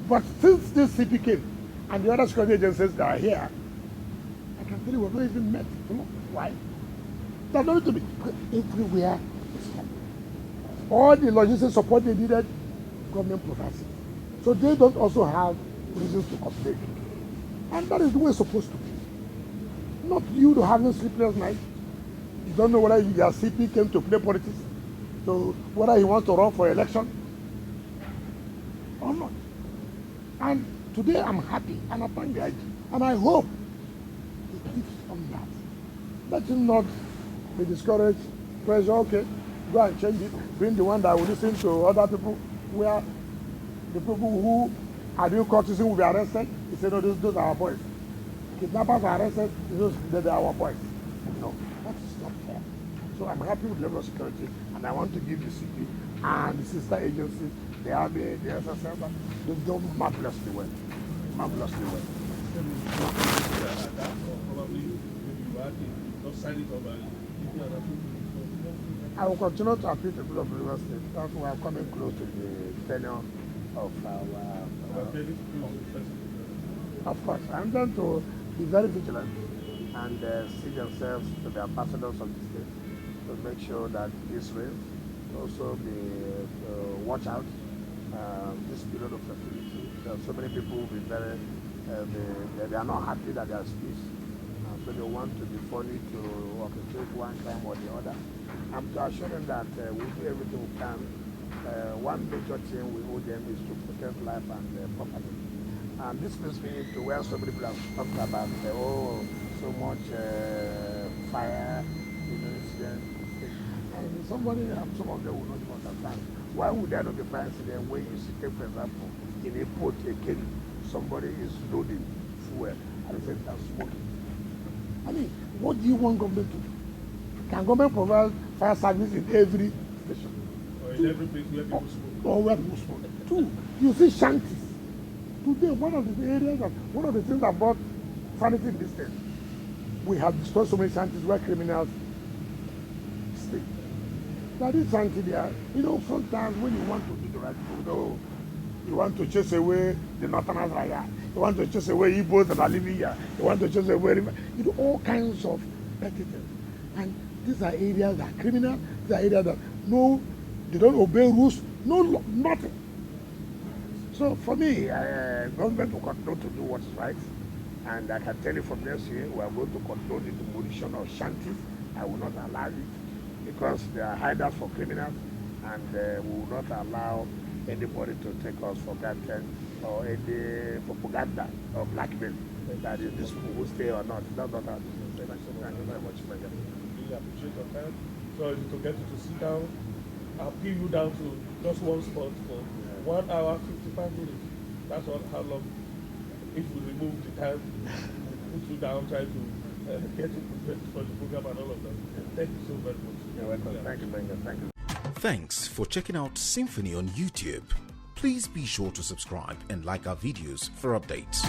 But since this CP came and the other security agencies that are here, I can tell you we've not even met. You know why? There's no need to be. Everywhere is happening. All the logistics support they needed, government provides it. So they don't also have reasons to complain. And that is the way it's supposed to be. Not you to having sleepless night. You don't know whether your CP came to play politics, so whether he wants to run for election or not. And today I'm happy and I thank the IG. And I hope he keeps on that. Let him not be discouraged, pressure, okay, go and change it, bring the one that will listen to other people, where the people who are doing courtesy will be arrested. He said, no, those are our boys. Kidnappers are arrested, they're our boys. No, that is not fair. So I'm happy with the level of security, and I want to give the city and the sister agencies, the army, the SSS, they've done marvelously well. Marvelously well. I will continue to appeal to the people of River State that we are coming close to the tenure of our of course, I'm going to be very vigilant and see themselves to the ambassadors of the state to make sure that this race also be watch out this period of festivity. There are so many people will be very, they are not happy that there is peace, so they want to be funny to orchestrate one crime or the other. I'm to assure them that we do everything we can. One major thing we owe them is to protect life and property. And this brings me to where so many people have talked about, so much fire, incident. And somebody, some of them will not even understand. Why would there not be fire incident when you see, take for example, in a port, a cave, somebody is loading fuel and the same time smoking? I mean, what do you want government to do? Can government provide fire service in every station? Or in every place where people smoke? Or where people smoke. 2, you see shanties. Today, one of the things that brought sanity in this state, we have destroyed so many shanties where criminals stay. That is sanity there. Sometimes when you want to do the right thing, you want to chase away the northerners like that. You want to chase away Igbos that are living here. You want to chase away, all kinds of petty things. And these are areas that are criminal. These are areas that they don't obey rules. Nothing. So for me, government will continue to do what is right. And I can tell you from next year, we are going to control the demolition of shanties. I will not allow it because they are hideouts for criminals, and we will not allow anybody to take us for granted or any propaganda or blackmail that is this people will stay or not. That's not our business. Thank you very much, my friend. Really appreciate your time. Sorry to get you to sit down. I'll pin you down to just one spot for 1 hour, 55 minutes. That's how long. If we remove the time, put you down, try to get you prepared for the program and all of that. Thank you so very much. You're welcome. Thank you, Benga. Thank you. Thanks for checking out SYMFONI on YouTube. Please be sure to subscribe and like our videos for updates.